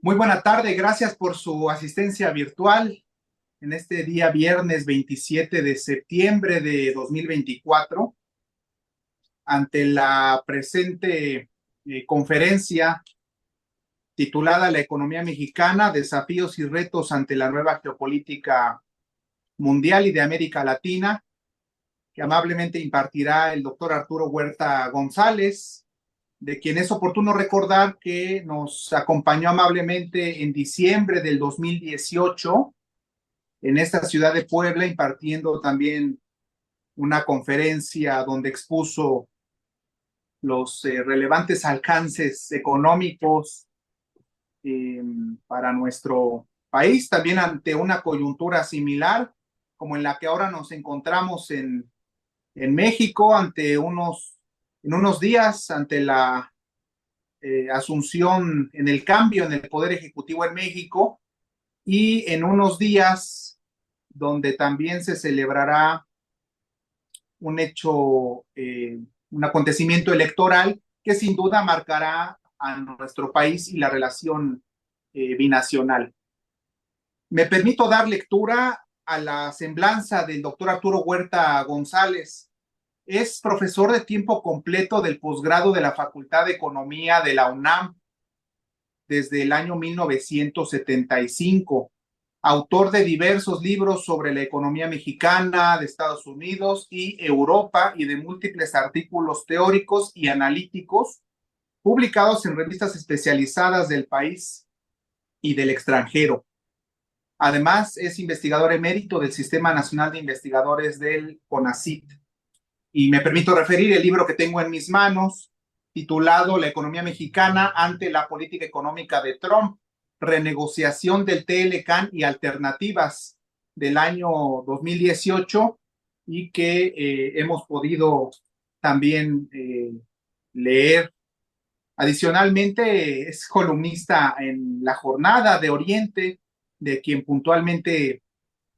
Muy buena tarde, gracias por su asistencia virtual en este día viernes 27 de septiembre de 2024 ante la presente conferencia titulada La economía mexicana, desafíos y retos ante la nueva geopolítica mundial y de América Latina, que amablemente impartirá el doctor Arturo Huerta González, de quien es oportuno recordar que nos acompañó amablemente en diciembre del 2018 en esta ciudad de Puebla, impartiendo también una conferencia donde expuso los relevantes alcances económicos eh, para nuestro país, también ante una coyuntura similar como en la que ahora nos encontramos en México, en unos días, ante la asunción en el cambio en el Poder Ejecutivo en México y en unos días donde también se celebrará un hecho, un acontecimiento electoral que sin duda marcará a nuestro país y la relación binacional. Me permito dar lectura a la semblanza del doctor Arturo Huerta González. Es profesor de tiempo completo del posgrado de la Facultad de Economía de la UNAM desde el año 1975, autor de diversos libros sobre la economía mexicana de Estados Unidos y Europa y de múltiples artículos teóricos y analíticos publicados en revistas especializadas del país y del extranjero. Además, es investigador emérito del Sistema Nacional de Investigadores del CONACYT. Y me permito referir el libro que tengo en mis manos, titulado La economía mexicana ante la política económica de Trump, renegociación del TLCAN y alternativas, del año 2018, y que hemos podido también leer. Adicionalmente, es columnista en La Jornada de Oriente, de quien puntualmente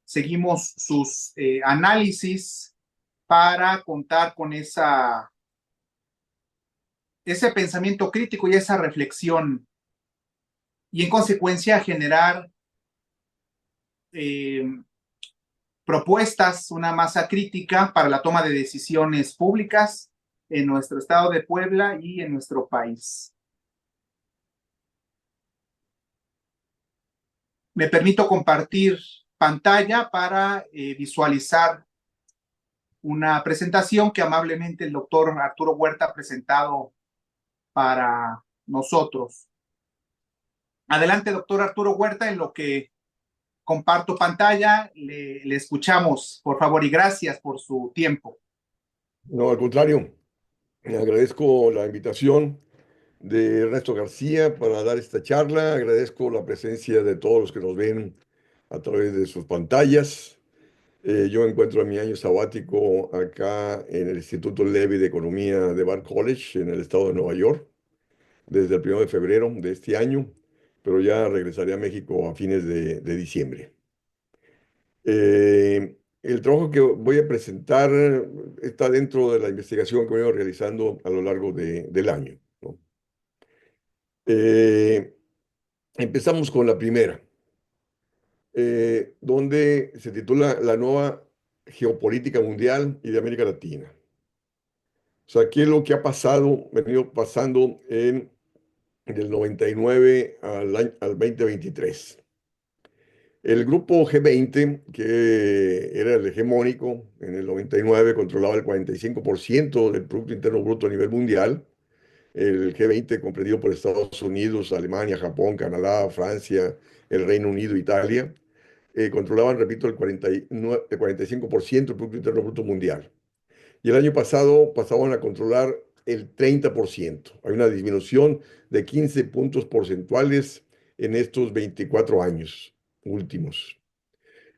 seguimos sus análisis para contar con ese pensamiento crítico y esa reflexión, y en consecuencia generar eh, propuestas, una masa crítica para la toma de decisiones públicas en nuestro estado de Puebla y en nuestro país. Me permito compartir pantalla para visualizar una presentación que amablemente el doctor Arturo Huerta ha presentado para nosotros. Adelante, doctor Arturo Huerta, en lo que comparto pantalla, le escuchamos, por favor, y gracias por su tiempo. No, al contrario, agradezco la invitación de Ernesto García para dar esta charla. Agradezco la presencia de todos los que nos ven a través de sus pantallas. Yo me encuentro en mi año sabático acá en el Instituto Levy de Economía de Bard College, en el estado de Nueva York, desde el 1 de febrero de este año, pero ya regresaré a México a fines de diciembre. El trabajo que voy a presentar está dentro de la investigación que voy realizando a lo largo del año, ¿no? Eh, Empezamos con la primera, donde se titula La nueva geopolítica mundial y de América Latina. O sea, ¿qué es lo que ha pasado, venido pasando del 99 al 2023? El grupo G20, que era el hegemónico en el 99, controlaba el 45% del Producto Interno Bruto a nivel mundial. El G20, comprendido por Estados Unidos, Alemania, Japón, Canadá, Francia, el Reino Unido, Italia, controlaban, repito, el 45% del Producto Interno Bruto mundial. Y el año pasado pasaban a controlar el 30%. Hay una disminución de 15 puntos porcentuales en estos 24 años últimos.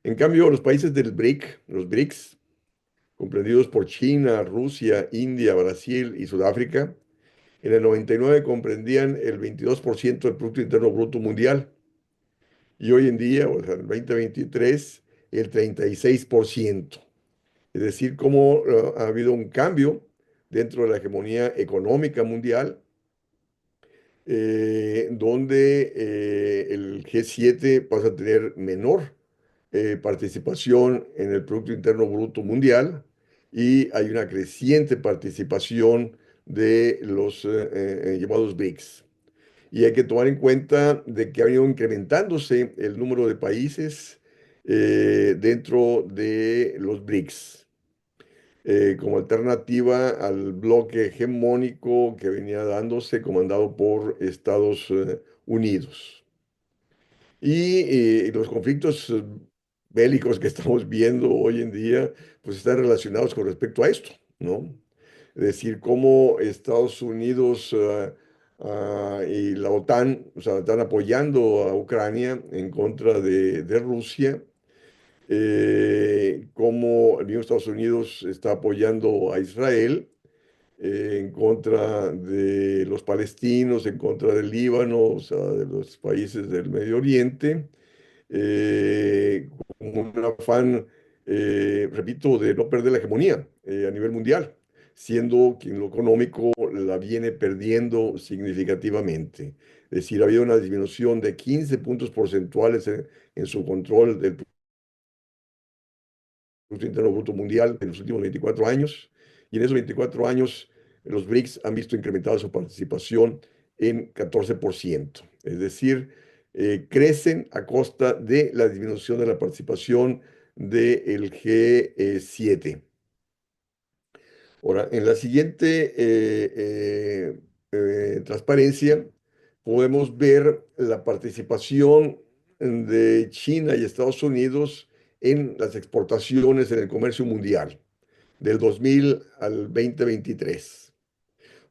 En cambio, los países del BRIC, los BRICS, comprendidos por China, Rusia, India, Brasil y Sudáfrica, en el 99 comprendían el 22% del Producto Interno Bruto mundial y hoy en día, o sea, en el 2023, el 36%. Es decir, cómo ha habido un cambio dentro de la hegemonía económica mundial donde el G7 pasa a tener menor participación en el Producto Interno Bruto Mundial y hay una creciente participación de los llamados BRICS. Y hay que tomar en cuenta de que ha venido incrementándose el número de países dentro de los BRICS, como alternativa al bloque hegemónico que venía dándose, comandado por Estados Unidos. Y los conflictos bélicos que estamos viendo hoy en día, pues están relacionados con respecto a esto, ¿no? Es decir, cómo Estados Unidos y la OTAN, o sea, están apoyando a Ucrania en contra de Rusia, cómo el mismo Estados Unidos está apoyando a Israel en contra de los palestinos, en contra del Líbano, o sea, de los países del Medio Oriente, como un afán, repito, de no perder la hegemonía a nivel mundial, siendo que en lo económico la viene perdiendo significativamente. Es decir, ha habido una disminución de 15 puntos porcentuales en su control del Producto Interno Bruto Mundial en los últimos 24 años. Y en esos 24 años, los BRICS han visto incrementada su participación en 14%. Es decir, crecen a costa de la disminución de la participación del G7. Ahora, en la siguiente transparencia, podemos ver la participación de China y Estados Unidos en las exportaciones en el comercio mundial del 2000 al 2023.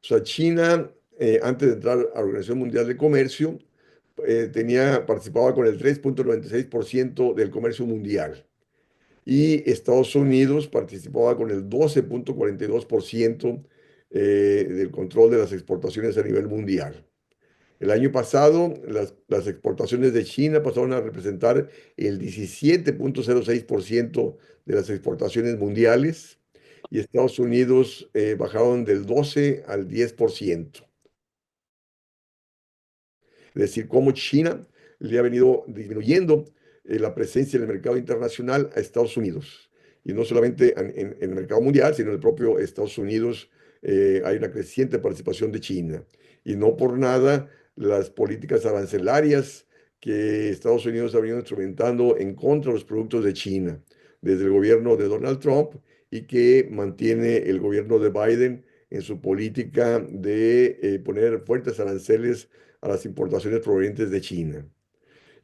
O sea, China, antes de entrar a la Organización Mundial de Comercio, participaba con el 3,96% del comercio mundial y Estados Unidos participaba con el 12,42% del control de las exportaciones a nivel mundial. El año pasado, las exportaciones de China pasaron a representar el 17,06% de las exportaciones mundiales y Estados Unidos bajaron del 12 al 10%. Es decir, cómo China le ha venido disminuyendo la presencia en el mercado internacional a Estados Unidos. Y no solamente en el mercado mundial, sino en el propio Estados Unidos hay una creciente participación de China. Y no por nada las políticas arancelarias que Estados Unidos ha venido instrumentando en contra de los productos de China, desde el gobierno de Donald Trump y que mantiene el gobierno de Biden en su política de poner fuertes aranceles a las importaciones provenientes de China.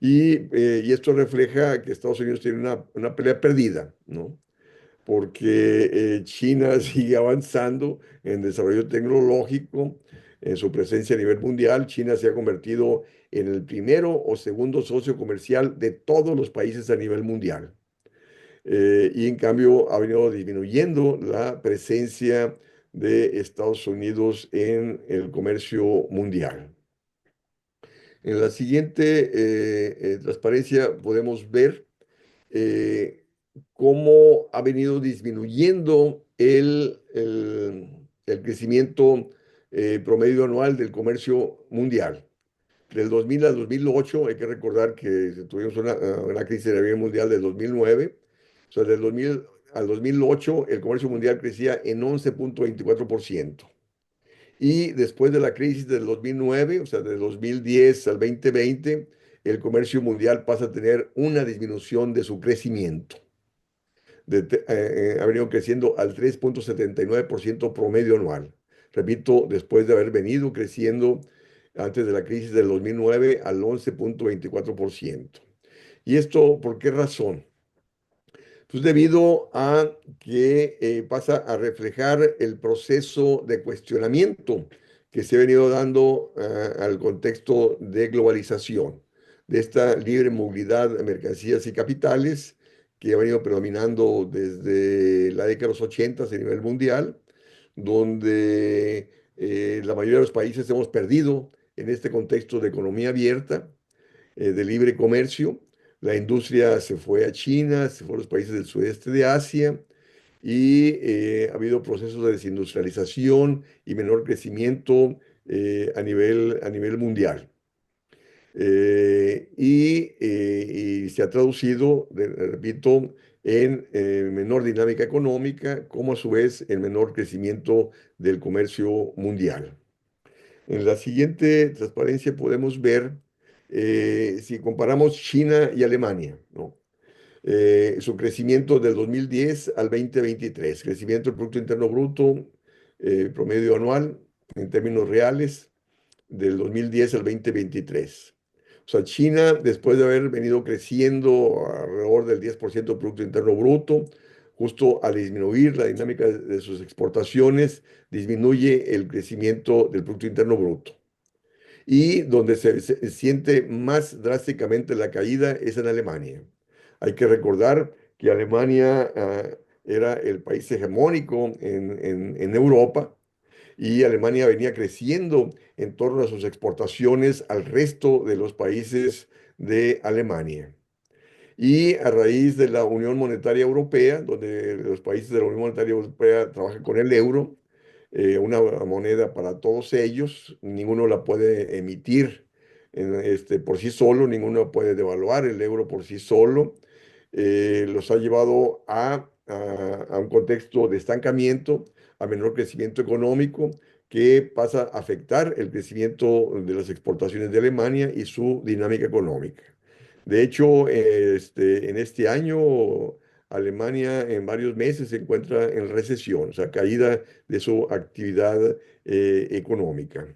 Y esto refleja que Estados Unidos tiene una pelea perdida, ¿no? Porque China sigue avanzando en desarrollo tecnológico, en su presencia a nivel mundial. China se ha convertido en el primero o segundo socio comercial de todos los países a nivel mundial. Y en cambio ha venido disminuyendo la presencia de Estados Unidos en el comercio mundial. En la siguiente transparencia podemos ver eh, cómo ha venido disminuyendo el crecimiento promedio anual del comercio mundial. Del 2000 al 2008, hay que recordar que tuvimos una crisis a nivel mundial del 2009. O sea, del 2000 al 2008, el comercio mundial crecía en 11,24%. Y después de la crisis del 2009, o sea, del 2010 al 2020, el comercio mundial pasa a tener una disminución de su crecimiento. Ha venido creciendo al 3,79% promedio anual. Repito, después de haber venido creciendo antes de la crisis del 2009 al 11,24%. ¿Y esto por qué razón? Pues debido a que pasa a reflejar el proceso de cuestionamiento que se ha venido dando al contexto de globalización, de esta libre movilidad de mercancías y capitales que ha venido predominando desde la década de los 80 a nivel mundial, donde la mayoría de los países hemos perdido en este contexto de economía abierta de libre comercio. La industria se fue a China, se fue a los países del sudeste de Asia y ha habido procesos de desindustrialización y menor crecimiento a nivel mundial. Y se ha traducido, repito, en menor dinámica económica, como a su vez en menor crecimiento del comercio mundial. En la siguiente transparencia podemos ver, si comparamos China y Alemania, ¿no? Su crecimiento del 2010 al 2023, crecimiento del Producto Interno Bruto promedio anual en términos reales del 2010 al 2023. O sea, China, después de haber venido creciendo alrededor del 10% del Producto Interno Bruto, justo al disminuir la dinámica de sus exportaciones, disminuye el crecimiento del Producto Interno Bruto. Y donde se siente más drásticamente la caída es en Alemania. Hay que recordar que Alemania era el país hegemónico en Europa, y Alemania venía creciendo en torno a sus exportaciones al resto de los países de Alemania. Y a raíz de la Unión Monetaria Europea, donde los países de la Unión Monetaria Europea trabajan con el euro, una moneda para todos ellos, ninguno la puede emitir por sí solo, ninguno puede devaluar el euro por sí solo, los ha llevado a un contexto de estancamiento, a menor crecimiento económico, que pasa a afectar el crecimiento de las exportaciones de Alemania y su dinámica económica. De hecho, en este año, Alemania en varios meses se encuentra en recesión, o sea, caída de su actividad económica,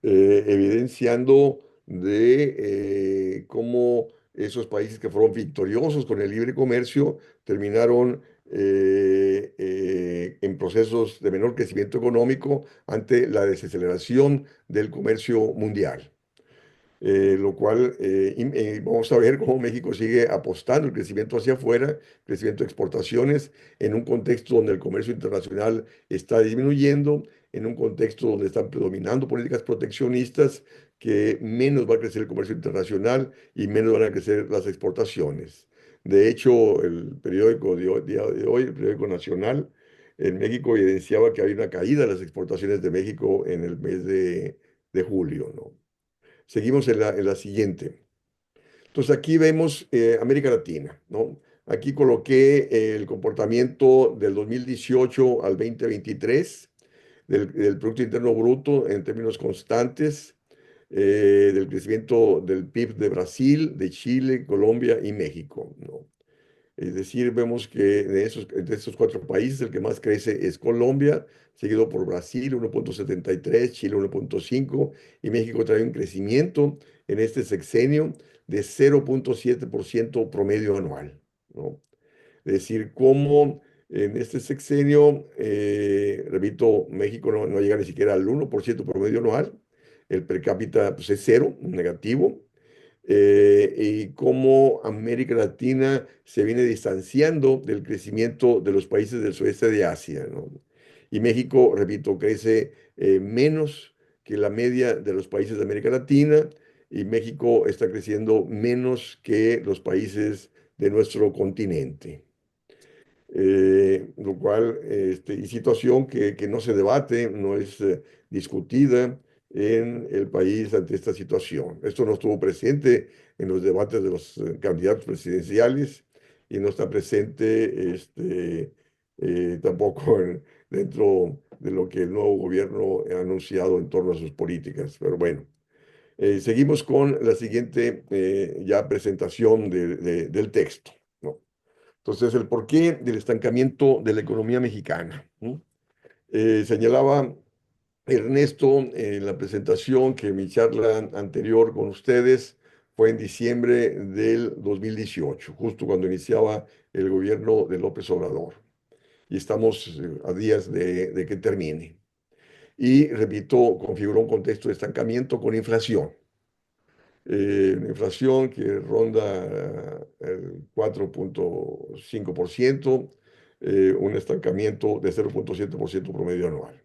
evidenciando de cómo esos países que fueron victoriosos con el libre comercio terminaron en procesos de menor crecimiento económico ante la desaceleración del comercio mundial. Lo cual vamos a ver cómo México sigue apostando el crecimiento hacia afuera, crecimiento de exportaciones, en un contexto donde el comercio internacional está disminuyendo, en un contexto donde están predominando políticas proteccionistas, que menos va a crecer el comercio internacional y menos van a crecer las exportaciones. De hecho, el periódico día de hoy, el periódico Nacional, en México evidenciaba que hay una caída de las exportaciones de México en el mes de julio, ¿no? Seguimos en la siguiente. Entonces aquí vemos América Latina, ¿no? Aquí coloqué el comportamiento del 2018 al 2023 del Producto Interno Bruto en términos constantes, del crecimiento del PIB de Brasil, de Chile, Colombia y México, ¿no? Es decir, vemos que de esos cuatro países el que más crece es Colombia, seguido por Brasil 1,73, Chile 1,5 y México trae un crecimiento en este sexenio de 0,7% promedio anual, ¿no? Es decir, como en este sexenio, repito, México no llega ni siquiera al 1% promedio anual, el per cápita pues, es cero, negativo, y cómo América Latina se viene distanciando del crecimiento de los países del sudeste de Asia, ¿no? Y México, repito, crece menos que la media de los países de América Latina, y México está creciendo menos que los países de nuestro continente. Lo cual, y situación que no se debate, no es discutida en el país ante esta situación. Esto no estuvo presente en los debates de los candidatos presidenciales y no está presente tampoco dentro de lo que el nuevo gobierno ha anunciado en torno a sus políticas. Pero bueno, seguimos con la siguiente ya presentación del texto, ¿no? Entonces, el porqué del estancamiento de la economía mexicana, ¿no? Señalaba Ernesto en la presentación que mi charla anterior con ustedes fue en diciembre del 2018, justo cuando iniciaba el gobierno de López Obrador. Y estamos a días de que termine. Y, repito, configuró un contexto de estancamiento con inflación. Una inflación que ronda el 4,5%, un estancamiento de 0,7% promedio anual.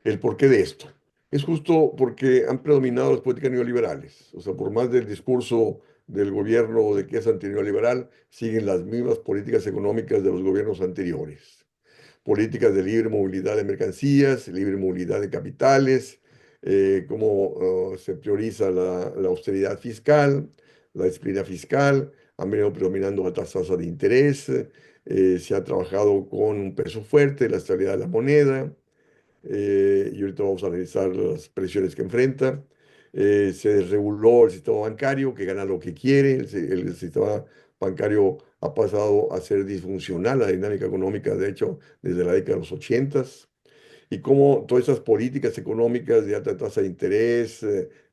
¿El porqué de esto? Es justo porque han predominado las políticas neoliberales. O sea, por más del discurso del gobierno de que es antineoliberal, siguen las mismas políticas económicas de los gobiernos anteriores. políticas de libre movilidad de mercancías, libre movilidad de capitales, cómo se prioriza la austeridad fiscal, la disciplina fiscal, han venido predominando altas tasas de interés, se ha trabajado con un peso fuerte, la estabilidad de la moneda, y ahorita vamos a analizar las presiones que enfrenta. Se desreguló el sistema bancario, que gana lo que quiere. El sistema bancario ha pasado a ser disfuncional, la dinámica económica, de hecho, desde la década de los 80. Y cómo todas esas políticas económicas de alta tasa de interés,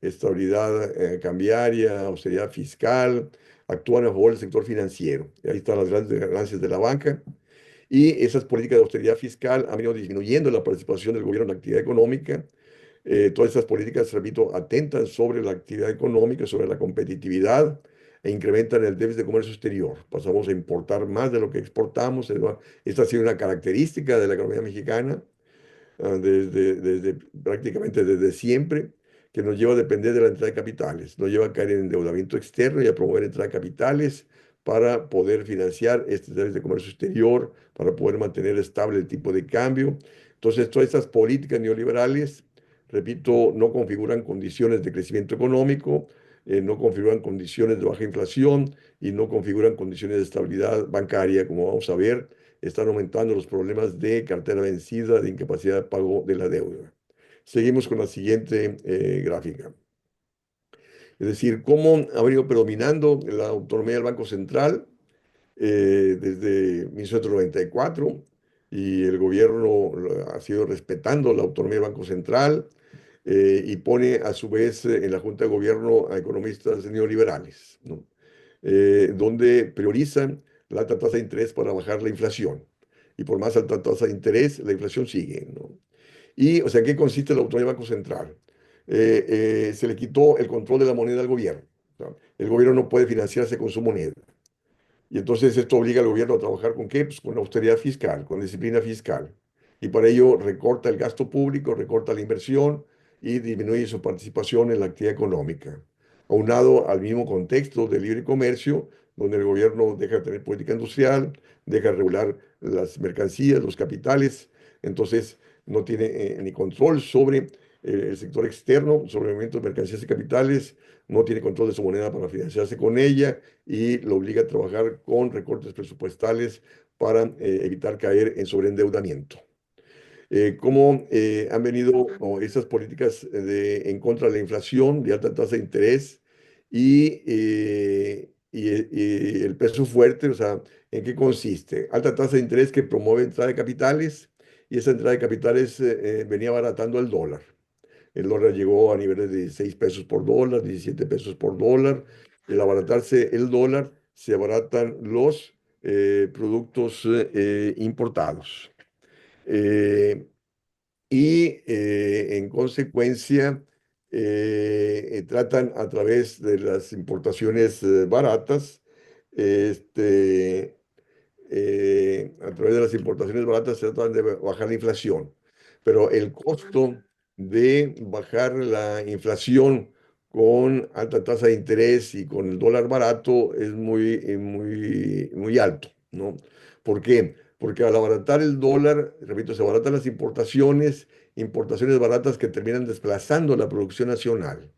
estabilidad cambiaria, austeridad fiscal, actúan a favor del sector financiero. Y ahí están las grandes ganancias de la banca. Y esas políticas de austeridad fiscal han venido disminuyendo la participación del gobierno en la actividad económica. Todas estas políticas, repito, atentan sobre la actividad económica, sobre la competitividad e incrementan el déficit de comercio exterior. Pasamos a importar más de lo que exportamos. Esta ha sido una característica de la economía mexicana desde prácticamente desde siempre, que nos lleva a depender de la entrada de capitales, nos lleva a caer en endeudamiento externo y a promover entrada de capitales para poder financiar este déficit de comercio exterior, para poder mantener estable el tipo de cambio. Entonces, todas estas políticas neoliberales, repito, no configuran condiciones de crecimiento económico, no configuran condiciones de baja inflación y no configuran condiciones de estabilidad bancaria, como vamos a ver, están aumentando los problemas de cartera vencida, de incapacidad de pago de la deuda. Seguimos con la siguiente gráfica. Es decir, cómo ha venido predominando la autonomía del Banco Central desde 1994 y el gobierno ha sido respetando la autonomía del Banco Central y pone a su vez en la Junta de Gobierno a economistas neoliberales, ¿no? Donde priorizan la alta tasa de interés para bajar la inflación. Y por más alta tasa de interés, la inflación sigue, ¿no? Y, o sea, ¿en qué consiste la autonomía del Banco Central? Se le quitó el control de la moneda al gobierno. ¿No? El gobierno no puede financiarse con su moneda. Y entonces esto obliga al gobierno a trabajar con qué? Pues con austeridad fiscal, con disciplina fiscal. Y para ello recorta el gasto público, recorta la inversión y disminuye su participación en la actividad económica. Aunado al mismo contexto de libre comercio, donde el gobierno deja de tener política industrial, deja de regular las mercancías, los capitales, entonces no tiene ni control sobre el sector externo, sobre el movimiento de mercancías y capitales, no tiene control de su moneda para financiarse con ella y lo obliga a trabajar con recortes presupuestales para evitar caer en sobreendeudamiento. ¿Cómo han venido esas políticas en contra de la inflación, de alta tasa de interés y el peso fuerte? O sea, ¿en qué consiste? Alta tasa de interés que promueve entrada de capitales y esa entrada de capitales venía abaratando el dólar. El dólar llegó a niveles de 6 pesos por dólar, 17 pesos por dólar. El abaratarse el dólar, se abaratan los productos importados. Eh, en consecuencia tratan a través de las importaciones baratas, este, a través de las importaciones baratas se tratan de bajar la inflación, pero el costo de bajar la inflación con alta tasa de interés y con el dólar barato es muy alto, ¿no? ¿Por qué? Porque al abaratar el dólar, repito, se abaratan las importaciones baratas que terminan desplazando la producción nacional.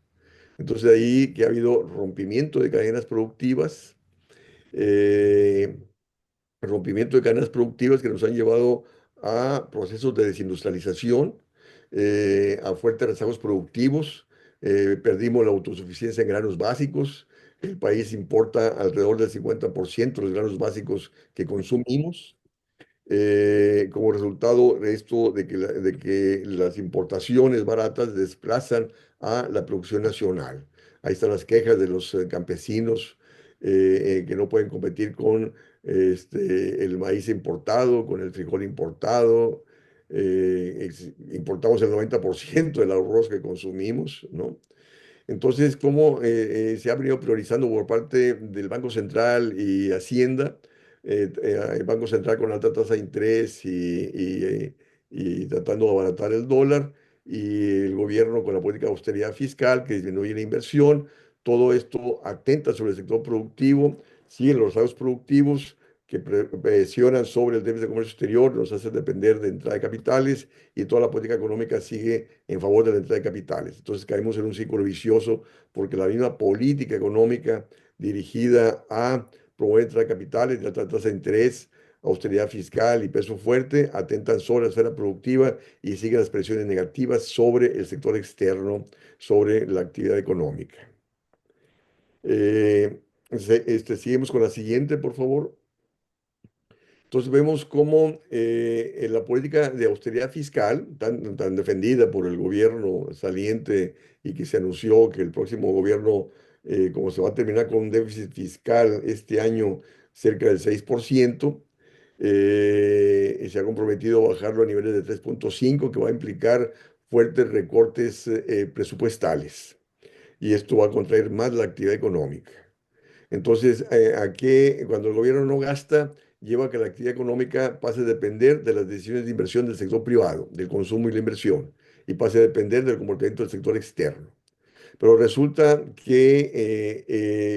Entonces ahí que ha habido rompimiento de cadenas productivas, eh, rompimiento de cadenas productivas que nos han llevado a procesos de desindustrialización, a fuertes rezagos productivos, perdimos la autosuficiencia en granos básicos, el país importa alrededor del 50% de los granos básicos que consumimos, como resultado de esto, de que las importaciones baratas desplazan a la producción nacional. Ahí están las quejas de los campesinos que no pueden competir con el maíz importado, con el frijol importado. Importamos el 90% del arroz que consumimos, ¿no? Entonces, ¿cómo se ha venido priorizando por parte del Banco Central y Hacienda? El Banco Central con alta tasa de interés y tratando de abaratar el dólar, y el gobierno con la política de austeridad fiscal que disminuye la inversión. Todo esto atenta sobre el sector productivo, siguen los estados productivos, que presionan sobre el déficit de comercio exterior, nos hacen depender de entrada de capitales y toda la política económica sigue en favor de la entrada de capitales. Entonces caemos en un círculo vicioso porque la misma política económica dirigida a promover entrada de capitales, de alta tasa de interés, austeridad fiscal y peso fuerte atentan sobre la esfera productiva y siguen las presiones negativas sobre el sector externo, sobre la actividad económica. Eh, Seguimos con la siguiente, por favor. Entonces vemos cómo en la política de austeridad fiscal, tan defendida por el gobierno saliente y que se anunció que el próximo gobierno, como se va a terminar con un déficit fiscal este año cerca del 6%, y se ha comprometido a bajarlo a niveles de 3,5, que va a implicar fuertes recortes presupuestales. Y esto va a contraer más la actividad económica. Entonces, cuando el gobierno no gasta, lleva a que la actividad económica pase a depender de las decisiones de inversión del sector privado, del consumo y la inversión, y pase a depender del comportamiento del sector externo. Pero resulta que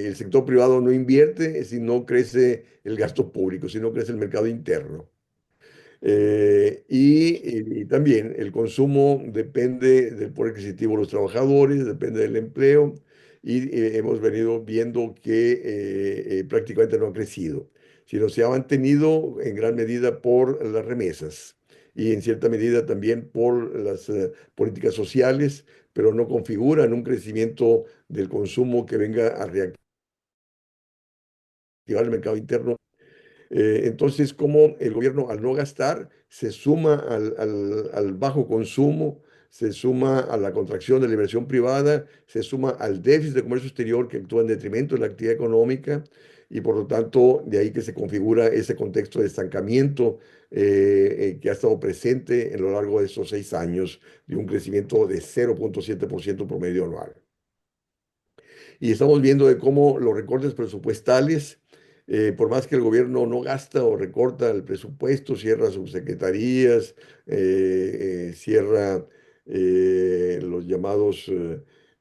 el sector privado no invierte si no crece el gasto público, si no crece el mercado interno. Y también el consumo depende del poder adquisitivo de los trabajadores, depende del empleo, y hemos venido viendo que prácticamente no ha crecido, sino se ha mantenido en gran medida por las remesas y en cierta medida también por las políticas sociales, pero no configuran un crecimiento del consumo que venga a reactivar el mercado interno. Entonces, como el gobierno al no gastar se suma al bajo consumo, se suma a la contracción de la inversión privada, se suma al déficit de comercio exterior que actúa en detrimento de la actividad económica y por lo tanto de ahí que se configura ese contexto de estancamiento que ha estado presente en lo largo de estos 6 años de un crecimiento de 0,7% promedio anual. Y estamos viendo de cómo los recortes presupuestales, por más que el gobierno no gasta o recorta el presupuesto, cierra subsecretarías, cierra los llamados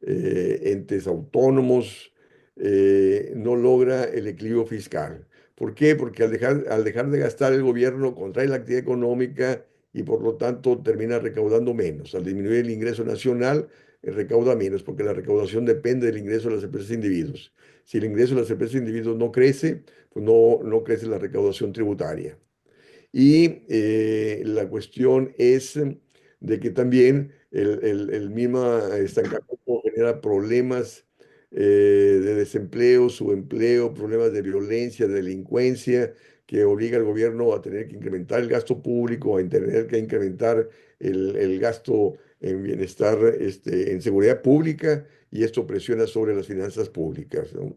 entes autónomos, no logra el equilibrio fiscal. ¿Por qué? Porque al dejar de gastar el gobierno contrae la actividad económica y por lo tanto termina recaudando menos. Al disminuir el ingreso nacional, recauda menos, porque la recaudación depende del ingreso de las empresas e individuos. Si el ingreso de las empresas e individuos no crece, pues no crece la recaudación tributaria. Y la cuestión es de que también el mismo estancamiento genera problemas de desempleo, subempleo, problemas de violencia, de delincuencia, que obliga al gobierno a tener que incrementar el gasto público, a tener que incrementar el gasto en bienestar, en seguridad pública, y esto presiona sobre las finanzas públicas, ¿no?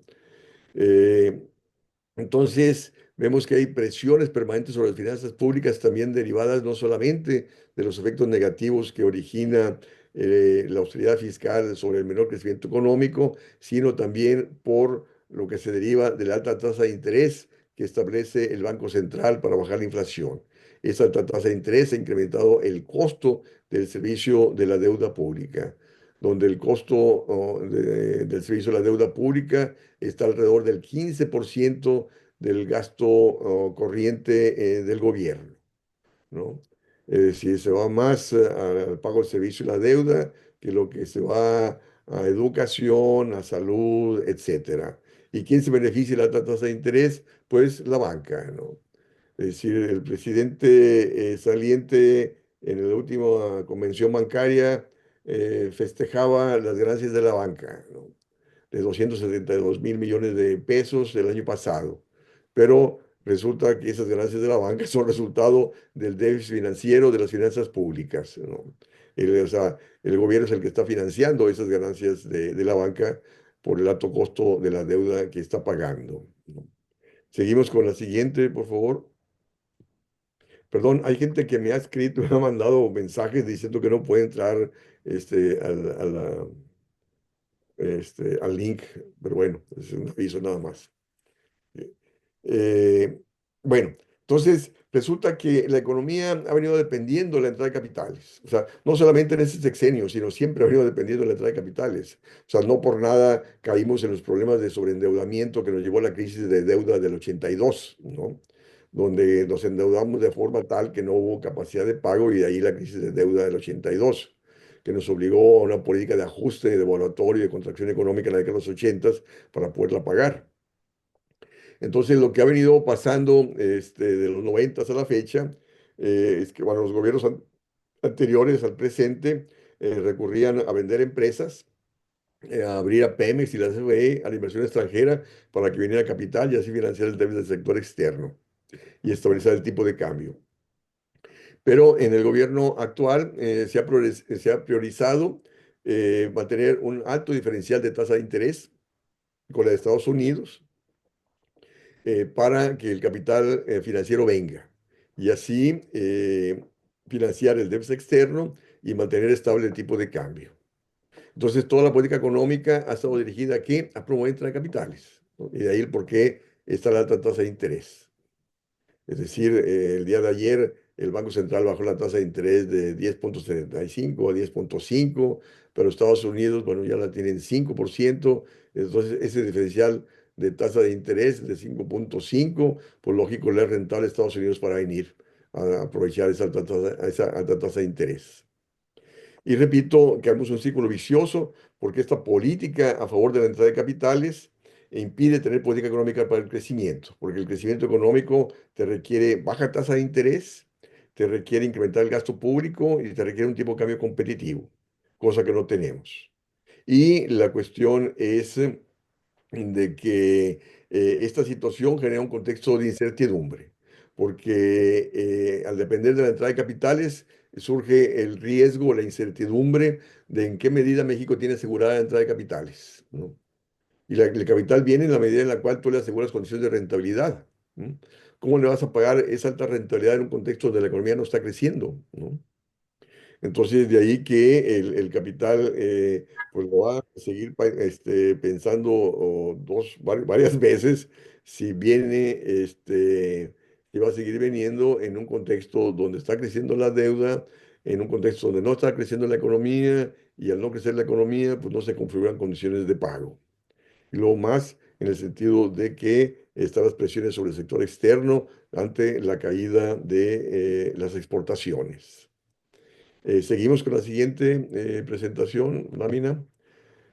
Eh, entonces, vemos que hay presiones permanentes sobre las finanzas públicas, también derivadas no solamente de los efectos negativos que origina la austeridad fiscal sobre el menor crecimiento económico, sino también por lo que se deriva de la alta tasa de interés que establece el Banco Central para bajar la inflación. Esa alta tasa de interés ha incrementado el costo del servicio de la deuda pública, donde el costo del servicio de la deuda pública está alrededor del 15% del gasto corriente del gobierno, ¿no? Es decir, se va más al pago del servicio y la deuda que lo que se va a educación, a salud, etcétera. ¿Y quién se beneficia de la alta tasa de interés? Pues la banca, ¿no? Es decir, el presidente saliente en la última convención bancaria festejaba las ganancias de la banca, ¿no? De 272.000 millones de pesos el año pasado. Pero resulta que esas ganancias de la banca son resultado del déficit financiero de las finanzas públicas, ¿no? O sea, el gobierno es el que está financiando esas ganancias de la banca por el alto costo de la deuda que está pagando, ¿no? Seguimos con la siguiente, por favor. Perdón, hay gente que me ha escrito, me ha mandado mensajes diciendo que no puede entrar al link, pero bueno, es un aviso nada más. Eh, bueno, entonces resulta que la economía ha venido dependiendo de la entrada de capitales. O sea, no solamente en este sexenio, sino siempre ha venido dependiendo de la entrada de capitales. O sea, no por nada caímos en los problemas de sobreendeudamiento que nos llevó a la crisis de deuda del 82, ¿no? donde nos endeudamos de forma tal que no hubo capacidad de pago y de ahí la crisis de deuda del 82, que nos obligó a una política de ajuste, de moratorio y de contracción económica en la década de los 80 para poderla pagar. Entonces, lo que ha venido pasando de los 90 a la fecha es que bueno, los gobiernos anteriores al presente recurrían a vender empresas, a abrir a Pemex y la CFE a la inversión extranjera para que viniera capital y así financiar el déficit del sector externo y estabilizar el tipo de cambio. Pero en el gobierno actual se ha priorizado mantener un alto diferencial de tasa de interés con la de Estados Unidos para que el capital financiero venga y así financiar el déficit externo y mantener estable el tipo de cambio. Entonces, toda la política económica ha estado dirigida aquí a promover entrada de capitales, ¿no? Y de ahí el por qué está la alta tasa de interés. Es decir, el día de ayer el Banco Central bajó la tasa de interés de 10,75 a 10,5, pero Estados Unidos, bueno, ya la tienen 5%. Entonces ese diferencial de tasa de interés de 5,5, pues lógico, le es rentable a Estados Unidos para venir a aprovechar esa alta tasa de interés. Y repito, que es un círculo vicioso porque esta política a favor de la entrada de capitales impide tener política económica para el crecimiento, porque el crecimiento económico te requiere baja tasa de interés, te requiere incrementar el gasto público y te requiere un tipo de cambio competitivo, cosa que no tenemos. Y la cuestión es de que esta situación genera un contexto de incertidumbre, porque al depender de la entrada de capitales surge el riesgo, la incertidumbre de en qué medida México tiene asegurada la entrada de capitales, ¿no? Y el capital viene en la medida en la cual tú le aseguras condiciones de rentabilidad, ¿no? ¿Cómo le vas a pagar esa alta rentabilidad en un contexto donde la economía no está creciendo, ¿no? Entonces, de ahí que el capital pues lo va a seguir pensando varias veces si viene, si va a seguir viniendo en un contexto donde está creciendo la deuda, en un contexto donde no está creciendo la economía y al no crecer la economía, pues no se configuran condiciones de pago. Y luego más en el sentido de que están las presiones sobre el sector externo ante la caída de las exportaciones. Seguimos con la siguiente presentación, lámina.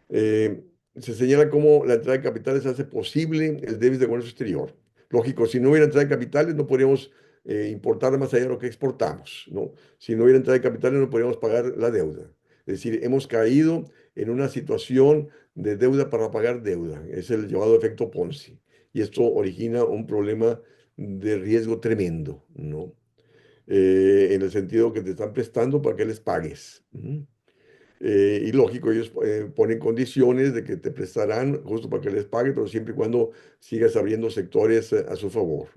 Eh, Se señala cómo la entrada de capitales hace posible el déficit de comercio exterior. Lógico, si no hubiera entrada de capitales no podríamos importar más allá de lo que exportamos, ¿no? Si no hubiera entrada de capitales no podríamos pagar la deuda. Es decir, hemos caído en una situación de deuda para pagar deuda. Es el llamado efecto Ponzi. Y esto origina un problema de riesgo tremendo, ¿no? En el sentido que te están prestando para que les pagues. Ujú. Y lógico, ellos ponen condiciones de que te prestarán justo para que les pague, pero siempre y cuando sigas abriendo sectores a su favor.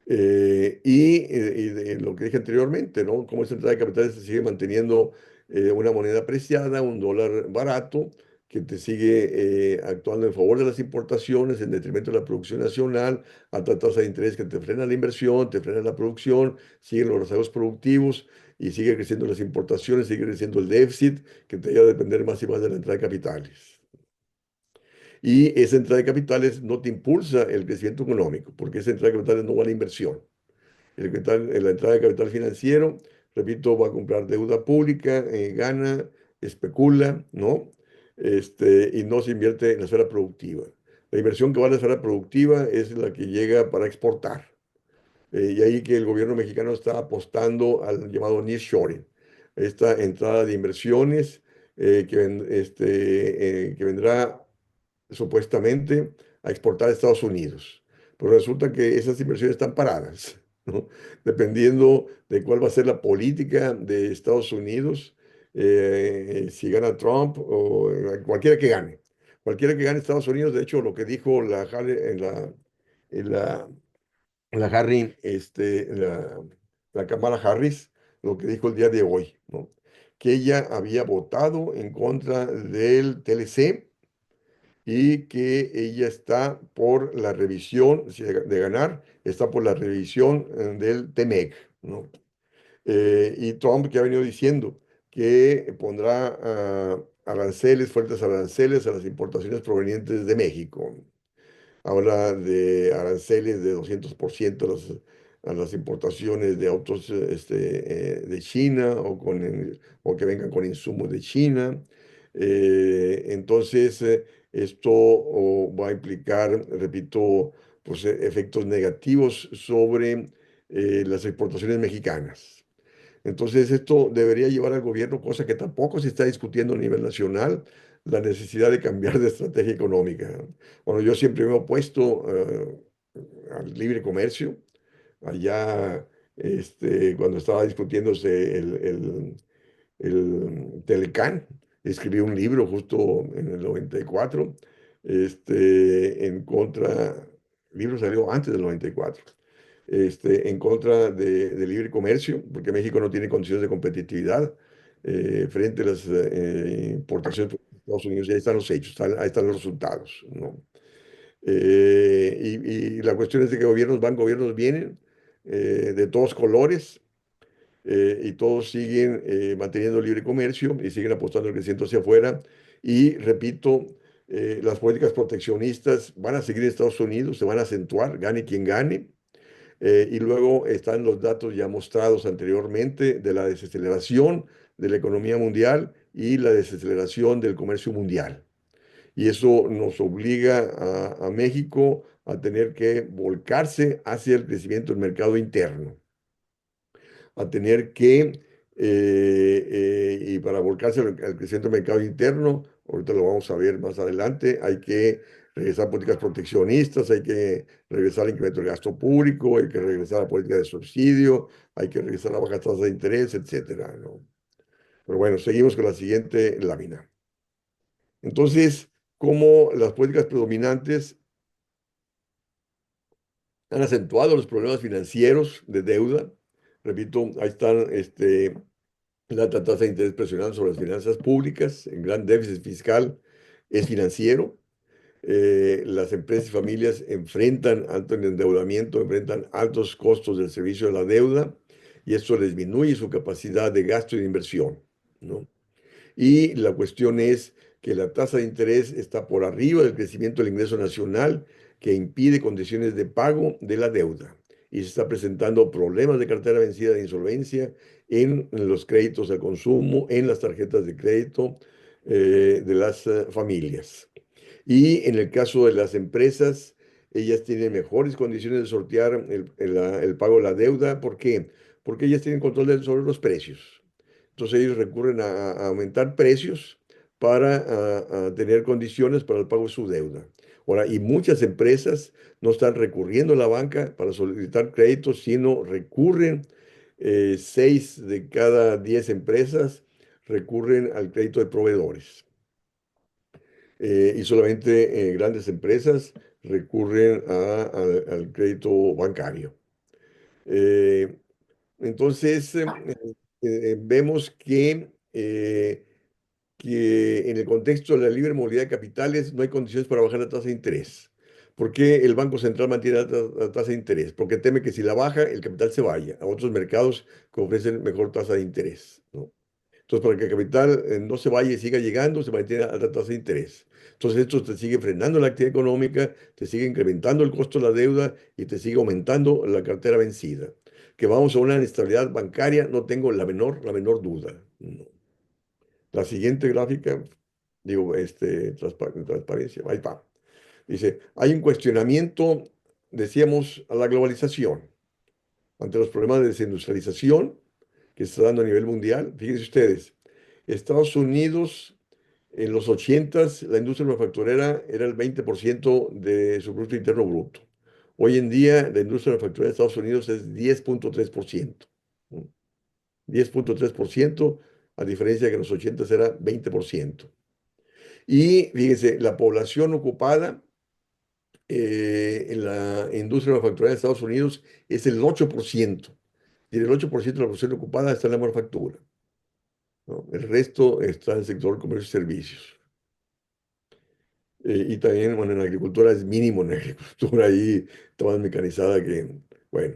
Y de lo que dije anteriormente, ¿no? Como esa entrada de capitales se sigue manteniendo una moneda apreciada, un dólar barato, que te sigue actuando en favor de las importaciones, en detrimento de la producción nacional, alta tasa de interés que te frena la inversión, te frena la producción, siguen los rezagos productivos y sigue creciendo las importaciones, sigue creciendo el déficit, que te lleva a depender más y más de la entrada de capitales. Y esa entrada de capitales no te impulsa el crecimiento económico, porque esa entrada de capitales no va a la inversión. La entrada de capital financiero, repito, va a comprar deuda pública, gana, especula, ¿no? Y no se invierte en la esfera productiva. La inversión que va a la esfera productiva es la que llega para exportar. Y ahí que el gobierno mexicano está apostando al llamado nearshoring, esta entrada de inversiones que vendrá supuestamente a exportar a Estados Unidos. Pero resulta que esas inversiones están paradas, ¿no? Dependiendo de cuál va a ser la política de Estados Unidos, si gana Trump o cualquiera que gane. Cualquiera que gane Estados Unidos, de hecho, lo que dijo en la, la Harry, la Kamala Harris, lo que dijo el día de hoy, ¿no? Que ella había votado en contra del TLC y que ella está por la revisión, si de ganar, está por la revisión del TEMEC, ¿no? Y Trump que ha venido diciendo que pondrá aranceles, fuertes aranceles a las importaciones provenientes de México. habla de aranceles de 200% a las importaciones de autos de China o que vengan con insumos de China. Entonces, esto va a implicar, repito, pues, efectos negativos sobre las exportaciones mexicanas. Entonces, esto debería llevar al gobierno, cosa que tampoco se está discutiendo a nivel nacional, la necesidad de cambiar de estrategia económica. Bueno, yo siempre me he opuesto al libre comercio. Allá, cuando estaba discutiéndose el Telecán, escribí un libro justo en el 94, en contra, el libro salió antes del 94, en contra del libre comercio, porque México no tiene condiciones de competitividad frente a las importaciones de Estados Unidos. Y ahí están los hechos, ahí están los resultados, ¿no? Y la cuestión es de que gobiernos van, gobiernos vienen, de todos colores, y todos siguen manteniendo el libre comercio y siguen apostando al crecimiento hacia afuera. Y repito, las políticas proteccionistas van a seguir en Estados Unidos, se van a acentuar, gane quien gane. Y luego están los datos ya mostrados anteriormente de la desaceleración de la economía mundial y la desaceleración del comercio mundial. Y eso nos obliga a México a tener que volcarse hacia el crecimiento del mercado interno, a tener que, y para volcarse al crecimiento del mercado interno, ahorita lo vamos a ver más adelante, hay que regresar a políticas proteccionistas, hay que regresar al incremento del gasto público, hay que regresar a la política de subsidio, hay que regresar a bajas tasas de interés, etcétera, ¿no? Pero bueno, seguimos con la siguiente lámina. Entonces, ¿cómo las políticas predominantes han acentuado los problemas financieros de deuda? Repito, ahí están la alta tasa de interés presionando sobre las finanzas públicas, el gran déficit fiscal es financiero. Las empresas y familias enfrentan alto endeudamiento, enfrentan altos costos del servicio de la deuda y esto disminuye su capacidad de gasto y de inversión, ¿no? Y la cuestión es que la tasa de interés está por arriba del crecimiento del ingreso nacional, que impide condiciones de pago de la deuda. Y se está presentando problemas de cartera vencida de insolvencia en los créditos al consumo, en las tarjetas de crédito de las familias. Y en el caso de las empresas, ellas tienen mejores condiciones de sortear el pago de la deuda. ¿Por qué? Porque ellas tienen control sobre los precios. Entonces ellos recurren a aumentar precios para a tener condiciones para el pago de su deuda. Ahora, y muchas empresas no están recurriendo a la banca para solicitar créditos, sino recurren, 6 de cada 10 empresas recurren al crédito de proveedores. Y solamente grandes empresas recurren al crédito bancario. Eh, entonces, vemos que en el contexto de la libre movilidad de capitales no hay condiciones para bajar la tasa de interés. ¿Por qué el Banco Central mantiene la tasa de interés? Porque teme que si la baja, el capital se vaya a otros mercados que ofrecen mejor tasa de interés, ¿no? Entonces, para que el capital no se vaya y siga llegando, se mantiene a la tasa de interés. Entonces, esto te sigue frenando la actividad económica, te sigue incrementando el costo de la deuda y te sigue aumentando la cartera vencida. Que vamos a una inestabilidad bancaria, no tengo la menor duda. No. La siguiente gráfica, digo, transparencia, ahí va. Dice, hay un cuestionamiento, decíamos, a la globalización ante los problemas de desindustrialización que se está dando a nivel mundial. Fíjense ustedes, Estados Unidos en los 80 la industria manufacturera era el 20% de su Producto Interno Bruto. Hoy en día la industria manufacturera de Estados Unidos es 10,3%. ¿No? 10,3%, a diferencia de que en los 80 era 20%. Y fíjense, la población ocupada en la industria manufacturera de Estados Unidos es el 8%. Y el 8% de la población ocupada está en la manufactura, ¿no? El resto está en el sector comercio y servicios. Y también, bueno, en la agricultura es mínimo, en la agricultura ahí está más mecanizada que, bueno.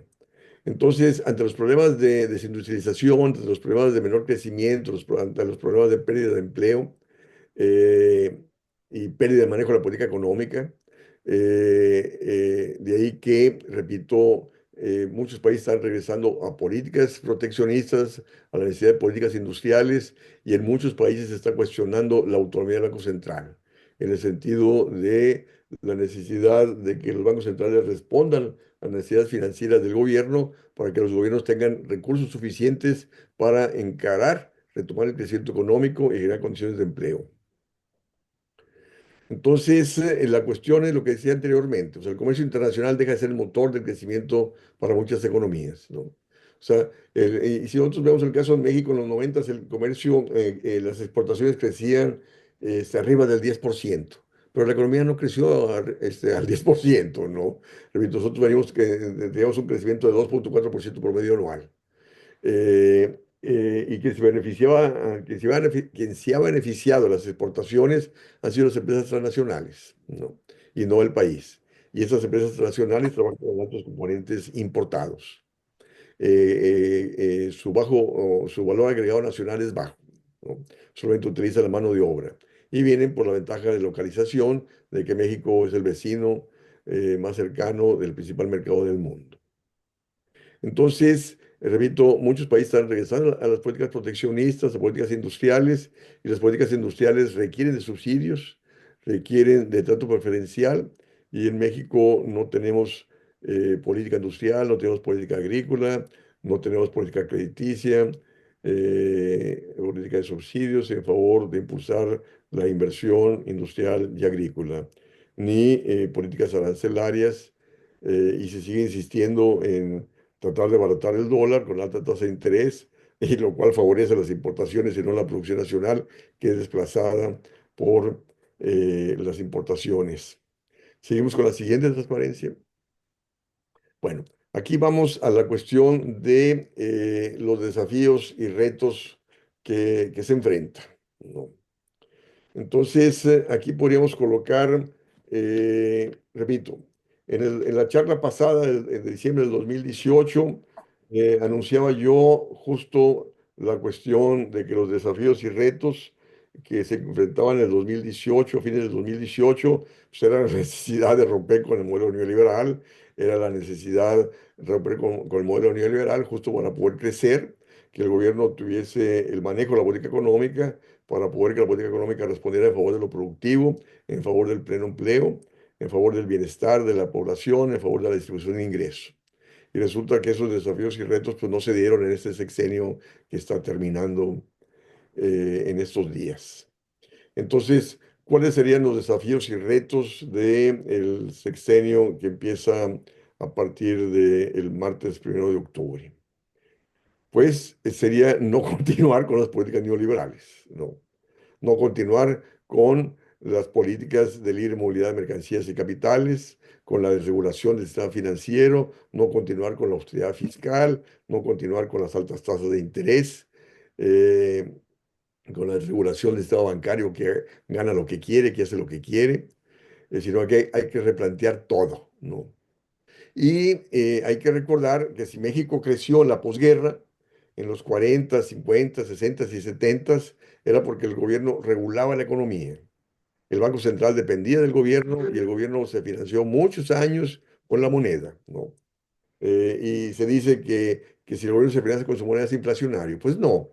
Entonces, ante los problemas de desindustrialización, ante los problemas de menor crecimiento, ante los problemas de pérdida de empleo, eh, y pérdida de manejo de la política económica, De ahí que, repito, muchos países están regresando a políticas proteccionistas, a la necesidad de políticas industriales, y en muchos países se está cuestionando la autonomía del Banco Central, en el sentido de la necesidad de que los bancos centrales respondan a las necesidades financieras del gobierno para que los gobiernos tengan recursos suficientes para encarar, retomar el crecimiento económico y generar condiciones de empleo. Entonces, la cuestión es lo que decía anteriormente, o sea, el comercio internacional deja de ser el motor del crecimiento para muchas economías, ¿no? O sea, y si nosotros vemos el caso de México en los 90, el comercio, las exportaciones crecían arriba del 10%, pero la economía no creció al 10%, ¿no? Repito, nosotros venimos que teníamos un crecimiento de 2,4% promedio anual, y que se beneficiaba, quien se ha beneficiado de las exportaciones han sido las empresas transnacionales, ¿no? Y no el país. Y esas empresas transnacionales trabajan con altos componentes importados. Su valor agregado nacional es bajo, ¿no? Solamente utiliza la mano de obra. Y vienen por la ventaja de localización, de que México es el vecino más cercano del principal mercado del mundo. Entonces, repito, muchos países están regresando a las políticas proteccionistas, a políticas industriales, y las políticas industriales requieren de subsidios, requieren de trato preferencial, y en México no tenemos política industrial, no tenemos política agrícola, no tenemos política crediticia, política de subsidios en favor de impulsar la inversión industrial y agrícola, ni políticas arancelarias, y se sigue insistiendo en tratar de abaratar el dólar con alta tasa de interés, y lo cual favorece las importaciones y no la producción nacional, que es desplazada por las importaciones. Seguimos con la siguiente transparencia. Bueno, aquí vamos a la cuestión de los desafíos y retos que se enfrentan, ¿no? Entonces, aquí podríamos colocar, repito, en la charla pasada de diciembre del 2018, anunciaba yo justo la cuestión de que los desafíos y retos que se enfrentaban en el 2018, a fines del 2018, pues era la necesidad de romper con el modelo neoliberal, era la necesidad de romper con el modelo neoliberal justo para poder crecer, que el gobierno tuviese el manejo de la política económica, para poder que la política económica respondiera en favor de lo productivo, en favor del pleno empleo, en favor del bienestar de la población, en favor de la distribución de ingresos. Y resulta que esos desafíos y retos pues, no se dieron en este sexenio que está terminando en estos días. Entonces, ¿cuáles serían los desafíos y retos del sexenio que empieza a partir del martes 1 de octubre? Pues sería no continuar con las políticas neoliberales, ¿no? No continuar con las políticas de libre movilidad de mercancías y capitales, con la desregulación del sistema financiero, no continuar con la austeridad fiscal, no continuar con las altas tasas de interés, eh, con la desregulación del sistema bancario que gana lo que quiere, que hace lo que quiere, sino que hay que replantear todo, ¿no? Y hay que recordar que si México creció en la posguerra, en los 40, 50, 60 y 70, era porque el gobierno regulaba la economía. El Banco Central dependía del gobierno y el gobierno se financió muchos años con la moneda, ¿no? Y se dice que si el gobierno se financia con su moneda es inflacionario. Pues no.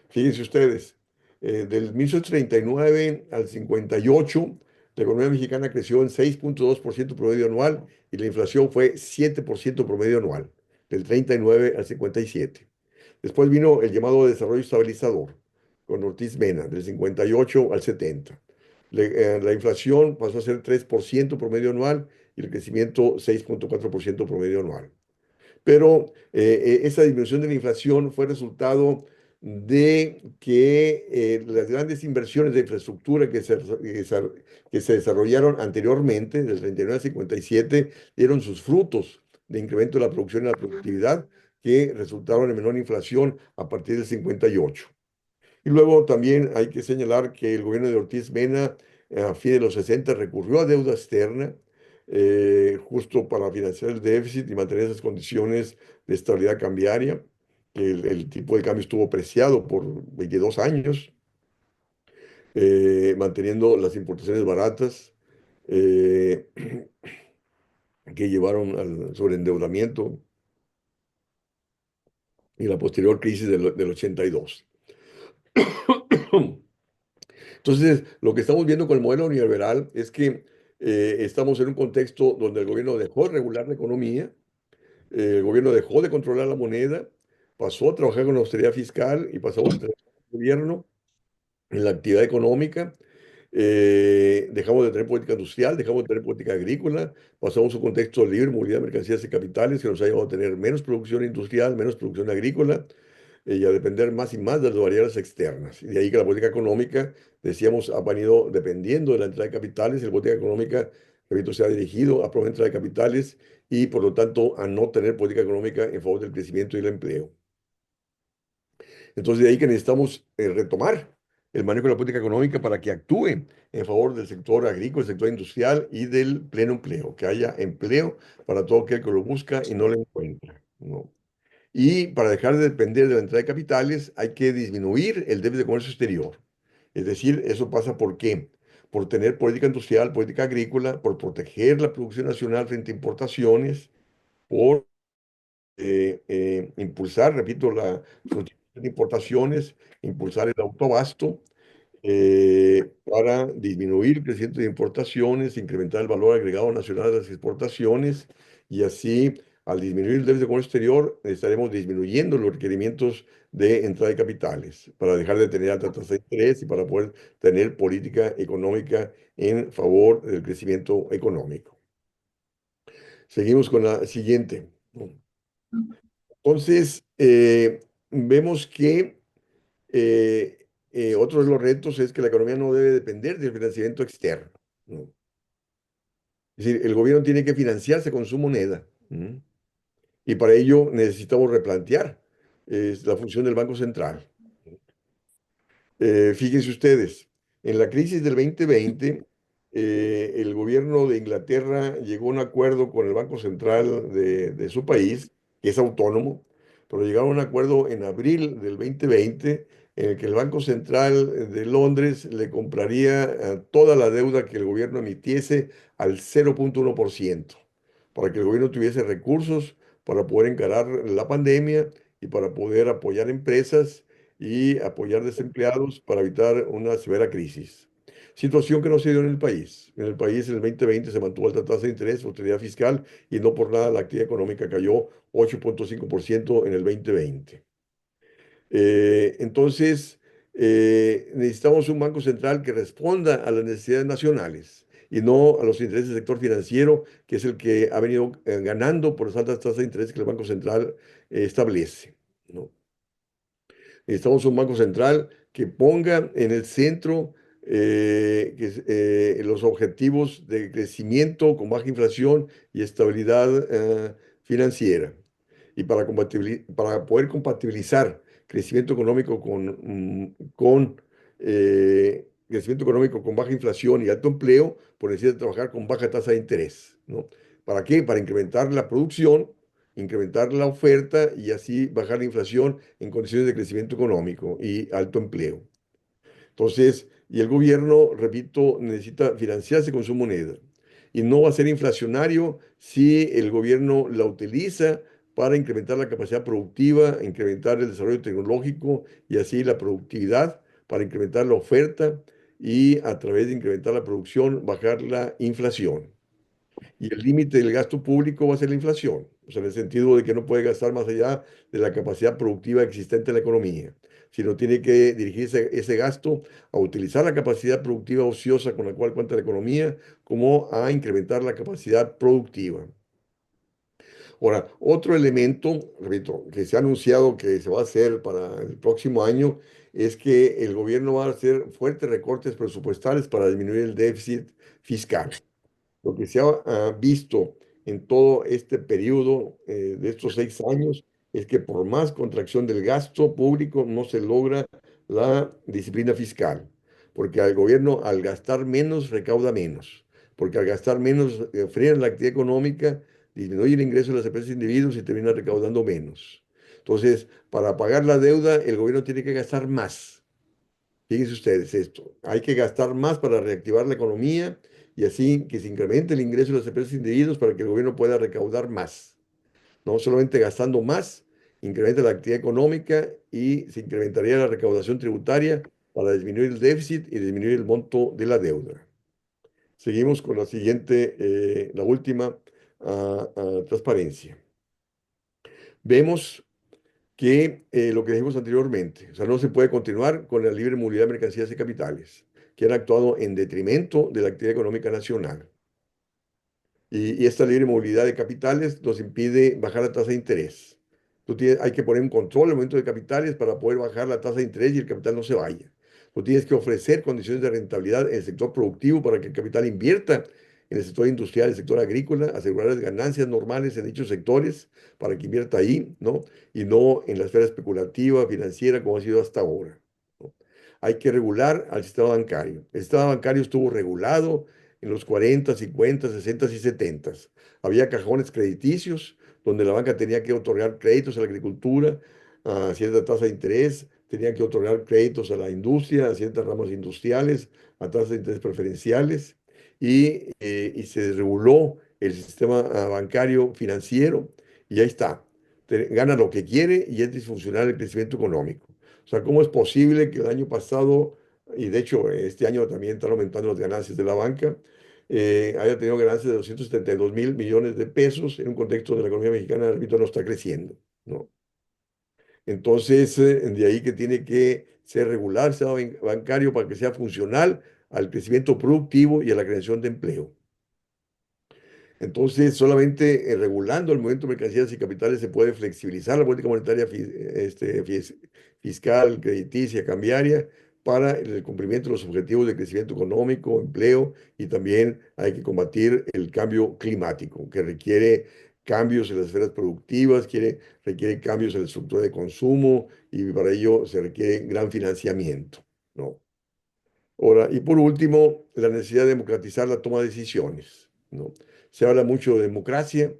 Fíjense ustedes, del 1939 al 58, la economía mexicana creció en 6,2% promedio anual y la inflación fue 7% promedio anual, del 39 al 57. Después vino el llamado desarrollo estabilizador, con Ortiz Mena, del 58 al 70. La inflación pasó a ser 3% promedio anual y el crecimiento 6,4% promedio anual. Pero esa disminución de la inflación fue resultado de que las grandes inversiones de infraestructura que se desarrollaron anteriormente, del 39 al 57, dieron sus frutos de incremento de la producción y la productividad, que resultaron en menor inflación a partir del 58. Y luego también hay que señalar que el gobierno de Ortiz Mena, a fines de los 60, recurrió a deuda externa, justo para financiar el déficit y mantener esas condiciones de estabilidad cambiaria, que el tipo de cambio estuvo preciado por 22 años, manteniendo las importaciones baratas. eh, que llevaron al sobreendeudamiento y la posterior crisis del 82. Entonces, lo que estamos viendo con el modelo neoliberal es que estamos en un contexto donde el gobierno dejó de regular la economía, el gobierno dejó de controlar la moneda, pasó a trabajar con la austeridad fiscal y pasamos a tener un gobierno en la actividad económica. Dejamos de tener política industrial, dejamos de tener política agrícola, pasamos a un contexto de libre movilidad de mercancías y capitales que nos ha llevado a tener menos producción industrial, menos producción agrícola y a depender más y más de las variables externas. Y de ahí que la política económica, decíamos, ha venido dependiendo de la entrada de capitales y la política económica, repito, se ha dirigido a promover entrada de capitales y por lo tanto a no tener política económica en favor del crecimiento y el empleo. Entonces, de ahí que necesitamos retomar el manejo de la política económica para que actúe en favor del sector agrícola, el sector industrial y del pleno empleo, que haya empleo para todo aquel que lo busca y no lo encuentra, ¿no? Y para dejar de depender de la entrada de capitales, hay que disminuir el déficit de comercio exterior. Es decir, eso pasa ¿por qué? Por tener política industrial, política agrícola, por proteger la producción nacional frente a importaciones, por impulsar, repito, la sustitución de importaciones, impulsar el autoabasto para disminuir el crecimiento de importaciones, incrementar el valor agregado nacional de las exportaciones y así, al disminuir el déficit de comercio exterior, estaremos disminuyendo los requerimientos de entrada de capitales para dejar de tener alta tasa de interés y para poder tener política económica en favor del crecimiento económico. Seguimos con la siguiente, ¿no? Entonces, vemos que otro de los retos es que la economía no debe depender del financiamiento externo, ¿no? Es decir, el gobierno tiene que financiarse con su moneda. ¿M? Y para ello necesitamos replantear la función del Banco Central. Fíjense ustedes, en la crisis del 2020, el gobierno de Inglaterra llegó a un acuerdo con el Banco Central de su país, que es autónomo, pero llegaron a un acuerdo en abril del 2020 en el que el Banco Central de Londres le compraría toda la deuda que el gobierno emitiese al 0,1% para que el gobierno tuviese recursos para poder encarar la pandemia y para poder apoyar empresas y apoyar desempleados para evitar una severa crisis. Situación que no se dio en el país. En el país en el 2020 se mantuvo alta tasa de interés, austeridad fiscal y no por nada la actividad económica cayó 8,5% en el 2020. Entonces, necesitamos un banco central que responda a las necesidades nacionales y no a los intereses del sector financiero, que es el que ha venido ganando por las altas tasas de interés que el Banco Central establece, ¿no? Necesitamos un banco central que ponga en el centro los objetivos de crecimiento con baja inflación y estabilidad financiera. Y para poder compatibilizar crecimiento económico con crecimiento económico con baja inflación y alto empleo, pues necesita trabajar con baja tasa de interés, ¿no? ¿Para qué? Para incrementar la producción, incrementar la oferta y así bajar la inflación en condiciones de crecimiento económico y alto empleo. Entonces, y el gobierno, repito, necesita financiarse con su moneda. Y no va a ser inflacionario si el gobierno la utiliza para incrementar la capacidad productiva, incrementar el desarrollo tecnológico y así la productividad, para incrementar la oferta y a través de incrementar la producción, bajar la inflación. Y el límite del gasto público va a ser la inflación, o sea, en el sentido de que no puede gastar más allá de la capacidad productiva existente en la economía, sino tiene que dirigirse ese gasto a utilizar la capacidad productiva ociosa con la cual cuenta la economía, como a incrementar la capacidad productiva. Ahora, otro elemento, repito, que se ha anunciado que se va a hacer para el próximo año es que el gobierno va a hacer fuertes recortes presupuestales para disminuir el déficit fiscal. Lo que se ha visto en todo este periodo de estos 6 años es que por más contracción del gasto público no se logra la disciplina fiscal, porque al gobierno al gastar menos recauda menos, porque al gastar menos frena la actividad económica, disminuye el ingreso de las empresas e individuos y termina recaudando menos. Entonces, para pagar la deuda, el gobierno tiene que gastar más. Fíjense ustedes esto, hay que gastar más para reactivar la economía y así que se incremente el ingreso de las empresas e individuos para que el gobierno pueda recaudar más. No solamente gastando más, incrementa la actividad económica y se incrementaría la recaudación tributaria para disminuir el déficit y disminuir el monto de la deuda. Seguimos con la siguiente, la última, transparencia. Vemos que lo que dijimos anteriormente, o sea, no se puede continuar con la libre movilidad de mercancías y capitales, que han actuado en detrimento de la actividad económica nacional. Y esta libre movilidad de capitales nos impide bajar la tasa de interés. Hay que poner un control al momento de capitales para poder bajar la tasa de interés y el capital no se vaya. Tú tienes que ofrecer condiciones de rentabilidad en el sector productivo para que el capital invierta en el sector industrial, el sector agrícola, asegurar las ganancias normales en dichos sectores para que invierta ahí, ¿no? Y no en la esfera especulativa, financiera, como ha sido hasta ahora, ¿no? Hay que regular al sistema bancario. El sistema bancario estuvo regulado en los 40, 50, 60 y 70. Había cajones crediticios donde la banca tenía que otorgar créditos a la agricultura a cierta tasa de interés, tenía que otorgar créditos a la industria, a ciertas ramas industriales, a tasas de interés preferenciales, y se reguló el sistema bancario financiero, y ahí está. Gana lo que quiere y es disfuncional el crecimiento económico. O sea, ¿cómo es posible que el año pasado, y de hecho este año también están aumentando las ganancias de la banca, haya tenido ganancias de 272.000 millones de pesos en un contexto donde la economía mexicana, repito, no está creciendo, ¿no? Entonces, de ahí que tiene que ser regular el sistema bancario para que sea funcional al crecimiento productivo y a la creación de empleo. Entonces, solamente regulando el movimiento de mercancías y capitales se puede flexibilizar la política monetaria fiscal, crediticia, cambiaria para el cumplimiento de los objetivos de crecimiento económico, empleo, y también hay que combatir el cambio climático, que requiere cambios en las esferas productivas, requiere cambios en la estructura de consumo, y para ello se requiere gran financiamiento, ¿no? Ahora, y por último, la necesidad de democratizar la toma de decisiones, ¿no? Se habla mucho de democracia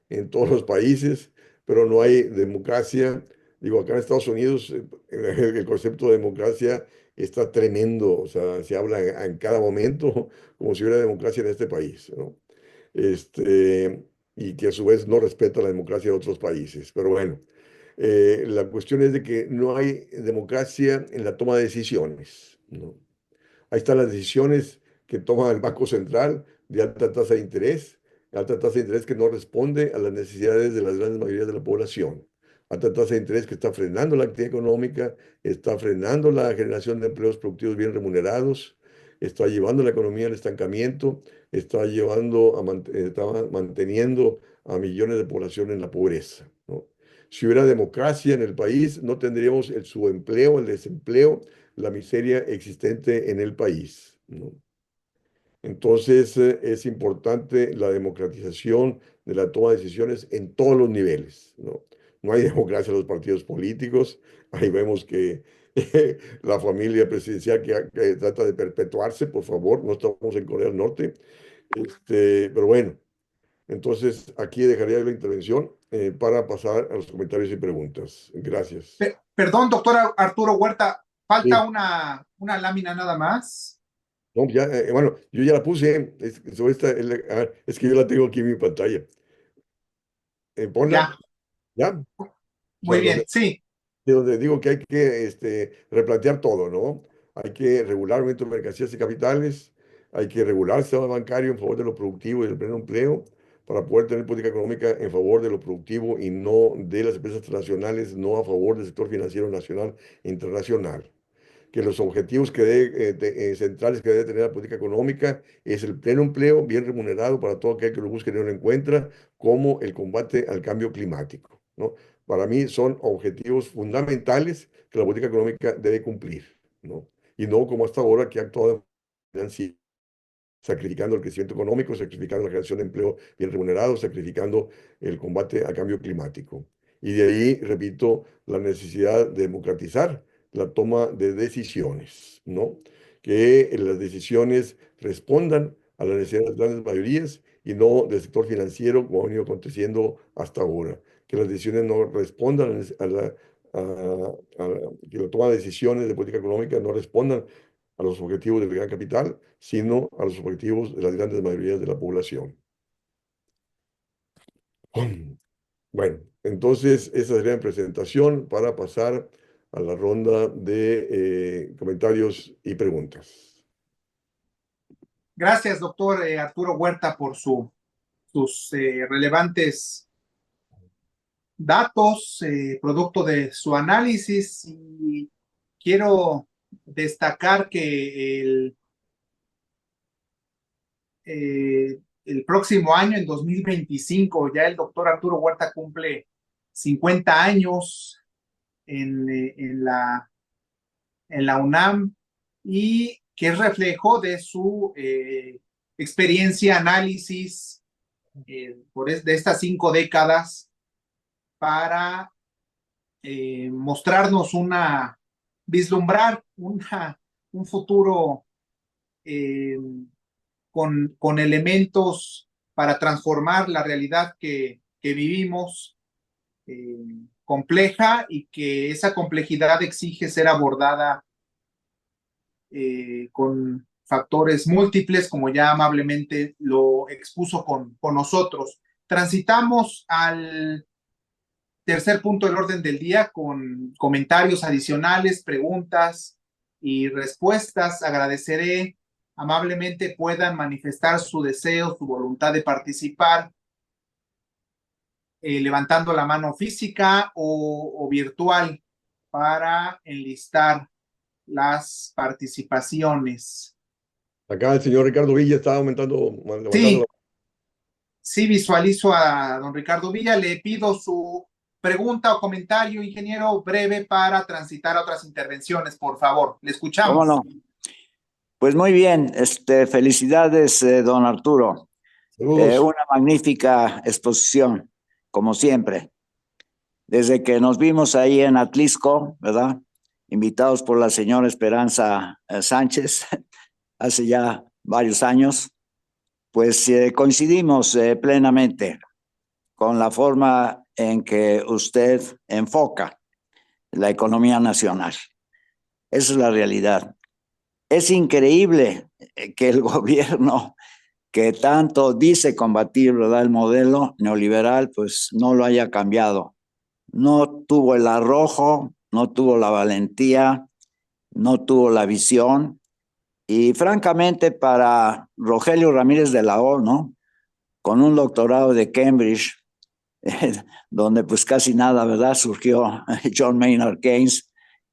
en todos los países, pero no hay democracia. Digo, acá en Estados Unidos el concepto de democracia está tremendo, o sea, se habla en cada momento como si hubiera democracia en este país, ¿no? Y que a su vez no respeta la democracia de otros países. Pero bueno, la cuestión es de que no hay democracia en la toma de decisiones, ¿no? Ahí están las decisiones que toma el Banco Central de alta tasa de interés que no responde a las necesidades de las grandes mayorías de la población, alta tasa de interés que está frenando la actividad económica, está frenando la generación de empleos productivos bien remunerados, está llevando la economía al estancamiento, está manteniendo a millones de población en la pobreza, ¿no? Si hubiera democracia en el país, no tendríamos el subempleo, el desempleo, la miseria existente en el país, ¿no? Entonces, es importante la democratización de la toma de decisiones en todos los niveles, ¿no? No hay democracia en los partidos políticos. Ahí vemos que la familia presidencial que trata de perpetuarse, por favor, no estamos en Corea del Norte. Pero bueno, entonces aquí dejaría la intervención para pasar a los comentarios y preguntas. Gracias. Perdón, doctor Arturo Huerta, falta Sí. una lámina nada más. No, ya, bueno, yo ya la puse, sobre es que yo la tengo aquí en mi pantalla. Ponla, Ya, ya. O sea, muy bien, sí. de donde digo que hay que replantear todo, ¿no? Hay que regular el aumento de mercancías y capitales, hay que regular el sistema bancario en favor de lo productivo y del pleno empleo, para poder tener política económica en favor de lo productivo y no de las empresas transnacionales, no a favor del sector financiero nacional e internacional. Que los objetivos centrales que debe tener la política económica es el pleno empleo bien remunerado para todo aquel que lo busque y no lo encuentra, como el combate al cambio climático, ¿no? Para mí son objetivos fundamentales que la política económica debe cumplir, ¿no? Y no como hasta ahora que ha actuado sacrificando el crecimiento económico, sacrificando la creación de empleo bien remunerado, sacrificando el combate al cambio climático. Y de ahí, repito, la necesidad de democratizar la toma de decisiones, ¿no? Que las decisiones respondan a las necesidades de las grandes mayorías y no del sector financiero, como ha venido aconteciendo hasta ahora. Que las decisiones no respondan a que la toma de decisiones de política económica no respondan a los objetivos del gran capital, sino a los objetivos de las grandes mayorías de la población. Bueno, entonces esa sería mi presentación para pasar a la ronda de comentarios y preguntas. Gracias, doctor Arturo Huerta, por sus relevantes datos, producto de su análisis. Y quiero destacar que el próximo año, en 2025, ya el doctor Arturo Huerta cumple 50 años en la UNAM, y que es reflejo de su experiencia, análisis de estas 5 décadas para mostrarnos vislumbrar un futuro eh, con elementos para transformar la realidad que vivimos, compleja, y que esa complejidad exige ser abordada con factores múltiples, como ya amablemente lo expuso con nosotros. Transitamos al tercer punto del orden del día, con comentarios adicionales, preguntas y respuestas. Agradeceré amablemente puedan manifestar su deseo, su voluntad de participar, levantando la mano física o virtual, para enlistar las participaciones. Acá el señor Ricardo Villa está levantando Sí, la... sí, visualizo a don Ricardo Villa. Le pido su pregunta o comentario, ingeniero, breve, para transitar a otras intervenciones, por favor. Le ¿Cómo escuchamos. no? Pues muy bien, felicidades, don Arturo. Saludos. Una magnífica exposición, como siempre. Desde que nos vimos ahí en Atlisco, ¿verdad? Invitados por la señora Esperanza Sánchez, hace ya varios años, pues coincidimos plenamente con la forma en que usted enfoca la economía nacional. Esa es la realidad. Es increíble que el gobierno que tanto dice combatir, ¿verdad?, el modelo neoliberal, pues no lo haya cambiado. No tuvo el arrojo, no tuvo la valentía, no tuvo la visión. Y francamente, para Rogelio Ramírez de la O, ¿no?, con un doctorado de Cambridge, donde pues casi nada, ¿verdad?, surgió John Maynard Keynes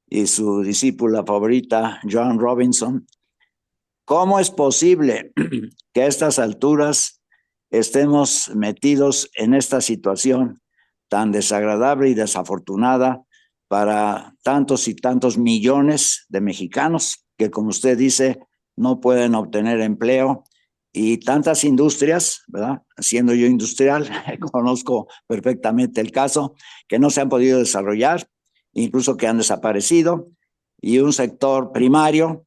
y su discípula favorita, Joan Robinson. ¿Cómo es posible que a estas alturas estemos metidos en esta situación tan desagradable y desafortunada para tantos y tantos millones de mexicanos que, como usted dice, no pueden obtener empleo, y tantas industrias, ¿verdad? Siendo yo industrial, conozco perfectamente el caso, que no se han podido desarrollar, incluso que han desaparecido, y un sector primario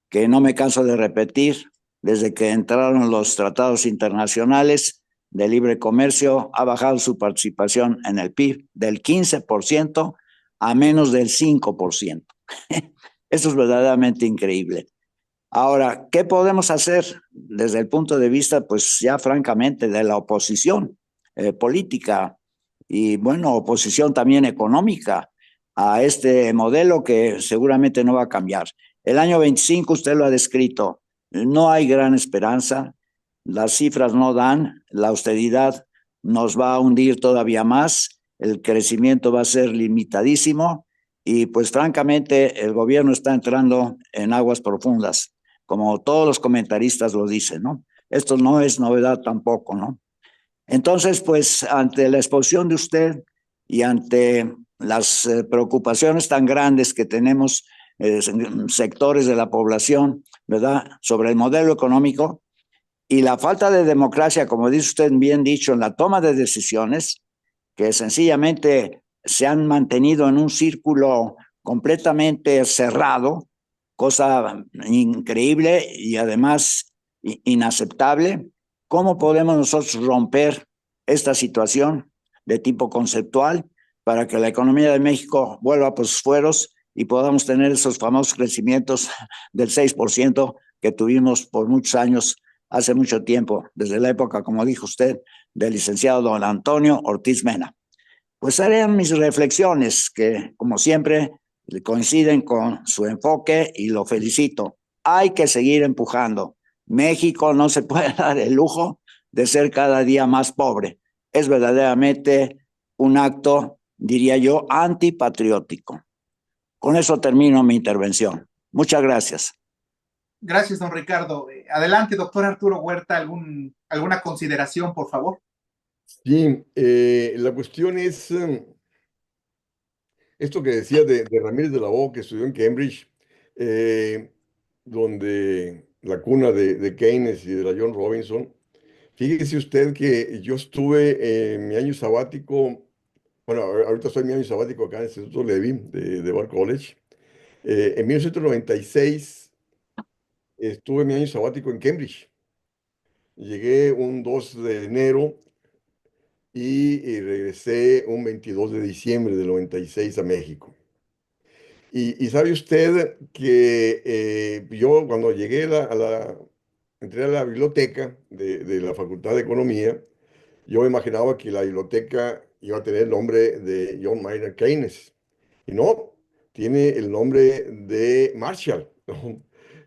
que no me canso de repetir, desde que entraron los tratados internacionales de libre comercio, ha bajado su participación en el PIB del 15% a menos del 5%. Eso es verdaderamente increíble. Ahora, ¿qué podemos hacer desde el punto de vista, pues ya francamente, de la oposición política y, bueno, oposición también económica a este modelo que seguramente no va a cambiar? El año 25 usted lo ha descrito, no hay gran esperanza, las cifras no dan, la austeridad nos va a hundir todavía más, el crecimiento va a ser limitadísimo y pues francamente el gobierno está entrando en aguas profundas, como todos los comentaristas lo dicen, ¿no? Esto no es novedad tampoco, ¿no? Entonces, pues ante la exposición de usted y ante las preocupaciones tan grandes que tenemos sectores de la población, ¿verdad?, sobre el modelo económico y la falta de democracia, como dice usted bien dicho, en la toma de decisiones, que sencillamente se han mantenido en un círculo completamente cerrado, cosa increíble y además inaceptable. ¿Cómo podemos nosotros romper esta situación de tipo conceptual para que la economía de México vuelva por sus fueros y podamos tener esos famosos crecimientos del 6% que tuvimos por muchos años, hace mucho tiempo, desde la época, como dijo usted, del licenciado don Antonio Ortiz Mena. Pues haré mis reflexiones que, como siempre, coinciden con su enfoque y lo felicito. Hay que seguir empujando. México no se puede dar el lujo de ser cada día más pobre. Es verdaderamente un acto, diría yo, antipatriótico. Con eso termino mi intervención. Muchas gracias. Gracias, don Ricardo. Adelante, doctor Arturo Huerta, ¿alguna consideración, por favor? Sí, la cuestión es esto que decía de Ramírez de la O, que estudió en Cambridge, eh, donde la cuna de Keynes y de la John Robinson. Fíjese usted que yo estuve en mi año sabático, bueno, ahorita estoy en mi año sabático acá en el Instituto Levy de Bar College. En 1996 estuve en mi año sabático en Cambridge. Llegué un 2 de enero y regresé un 22 de diciembre del 96 a México. Y sabe usted que yo cuando llegué entré a la biblioteca de la Facultad de Economía, yo me imaginaba que la biblioteca iba a tener el nombre de John Maynard Keynes. Y no, tiene el nombre de Marshall, ¿no?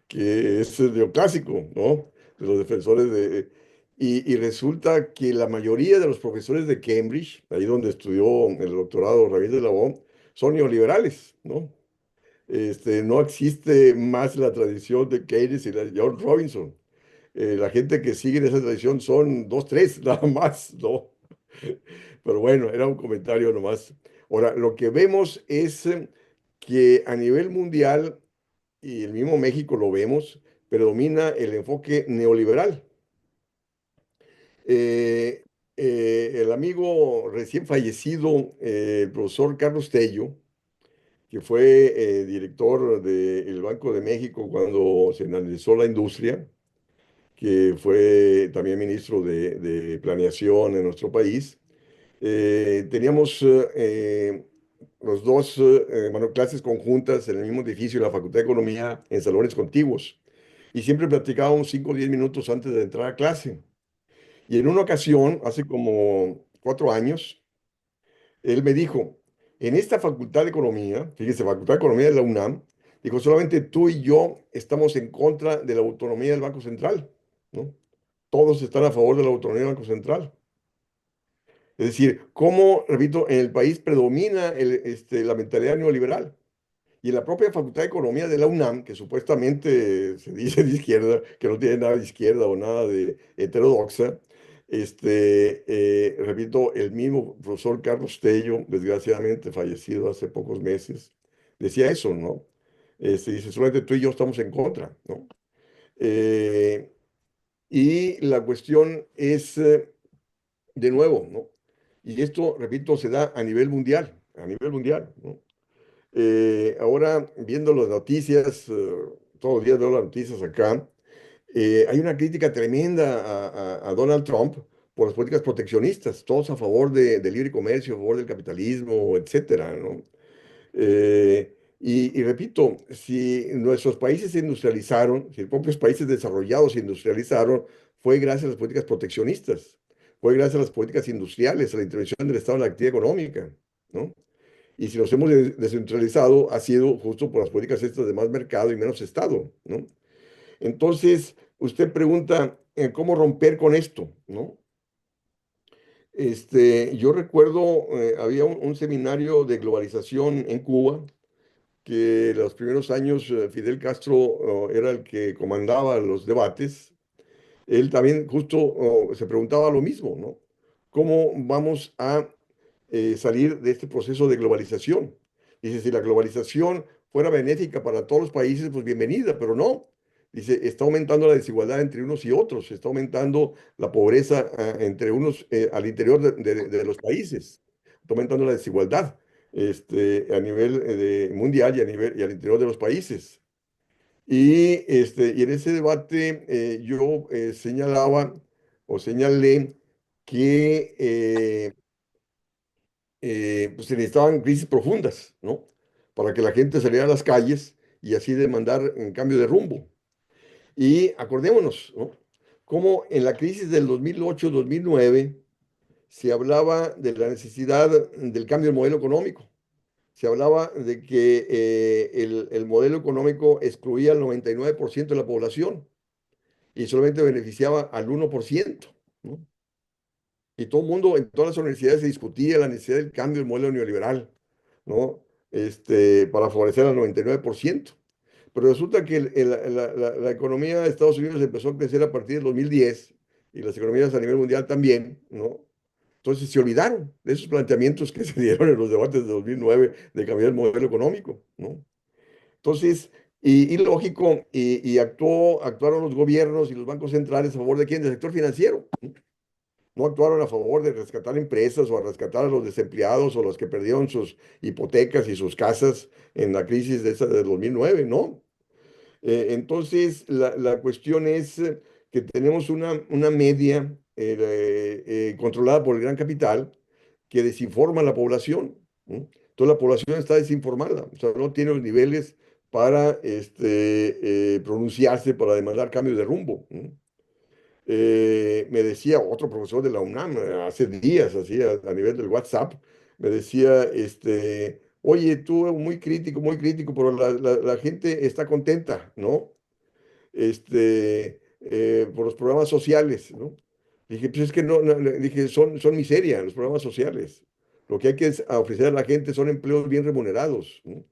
Que es neoclásico, ¿no? De los defensores de... Y resulta que la mayoría de los profesores de Cambridge, ahí donde estudió el doctorado Ramírez de la O, son neoliberales, ¿no? No existe más la tradición de Keynes y la de George Robinson. La gente que sigue esa tradición son dos, tres, nada más, ¿no? Pero bueno, era un comentario nomás. Ahora, lo que vemos es que a nivel mundial, y el mismo México lo vemos, predomina el enfoque neoliberal. Eh, el amigo recién fallecido, el profesor Carlos Tello, que fue director del Banco de México cuando se analizó la industria, que fue también ministro de Planeación en nuestro país. Teníamos los dos bueno, clases conjuntas en el mismo edificio de la Facultad de Economía en salones contiguos y siempre platicábamos 5 o 10 minutos antes de entrar a clase. Y en una ocasión, hace como 4 años, él me dijo, en esta Facultad de Economía, fíjese, Facultad de Economía de la UNAM, dijo, solamente tú y yo estamos en contra de la autonomía del Banco Central, ¿no? Todos están a favor de la autonomía del Banco Central. Es decir, cómo, repito, en el país predomina la mentalidad neoliberal. Y en la propia Facultad de Economía de la UNAM, que supuestamente se dice de izquierda, que no tiene nada de izquierda o nada de heterodoxa, repito, el mismo profesor Carlos Tello, desgraciadamente fallecido hace pocos meses, decía eso, ¿no? Dice, solamente tú y yo estamos en contra, ¿no? Eh, y la cuestión es, de nuevo, ¿no? Y esto, repito, se da a nivel mundial, ¿no? Ahora, viendo las noticias, todos los días veo las noticias acá, hay una crítica tremenda a Donald Trump por las políticas proteccionistas, todos a favor de libre comercio, a favor del capitalismo, etcétera, ¿no? Y repito, si nuestros países se industrializaron, si los propios países desarrollados se industrializaron, fue gracias a las políticas proteccionistas, fue gracias a las políticas industriales, a la intervención del Estado en la actividad económica, ¿no? Y si nos hemos descentralizado, ha sido justo por las políticas estas de más mercado y menos Estado, ¿no? Entonces, usted pregunta, ¿cómo romper con esto, no? Yo recuerdo, había un seminario de globalización en Cuba, que los primeros años Fidel Castro era el que comandaba los debates. Él también justo se preguntaba lo mismo, ¿no? ¿Cómo vamos a salir de este proceso de globalización? Dice, si la globalización fuera benéfica para todos los países, pues bienvenida, pero no. Dice, está aumentando la desigualdad entre unos y otros, está aumentando la pobreza entre unos al interior de los países, está aumentando la desigualdad a nivel mundial y a nivel y al interior de los países. Y en ese debate yo señalaba o señalé que pues se necesitaban crisis profundas, ¿no? para que la gente saliera a las calles y así demandar en cambio de rumbo. Y acordémonos, ¿no? Cómo en la crisis del 2008-2009 se hablaba de la necesidad del cambio del modelo económico. Se hablaba de que el modelo económico excluía al 99% de la población y solamente beneficiaba al 1%, ¿no? Y todo el mundo, en todas las universidades se discutía la necesidad del cambio del modelo neoliberal, ¿no? Para favorecer al 99%. Pero resulta que la economía de Estados Unidos empezó a crecer a partir del 2010 y las economías a nivel mundial también, ¿no? Entonces se olvidaron de esos planteamientos que se dieron en los debates de 2009 de cambiar el modelo económico, ¿no? Entonces, y lógico, actuaron los gobiernos y los bancos centrales a favor de quién, del sector financiero. No actuaron a favor de rescatar empresas o a rescatar a los desempleados o los que perdieron sus hipotecas y sus casas en la crisis de esa de 2009, ¿no? Entonces, la cuestión es que tenemos una media controlada por el gran capital que desinforma a la población, ¿no? Entonces, la población está desinformada, o sea, no tiene los niveles para pronunciarse, para demandar cambios de rumbo, ¿no? Me decía otro profesor de la UNAM hace días, así a nivel del WhatsApp, me decía, oye, tú muy crítico, pero la gente está contenta, ¿no? Por los programas sociales, ¿no? Dije, pues es que le dije, son miseria los programas sociales. Lo que hay que ofrecer a la gente son empleos bien remunerados, ¿no?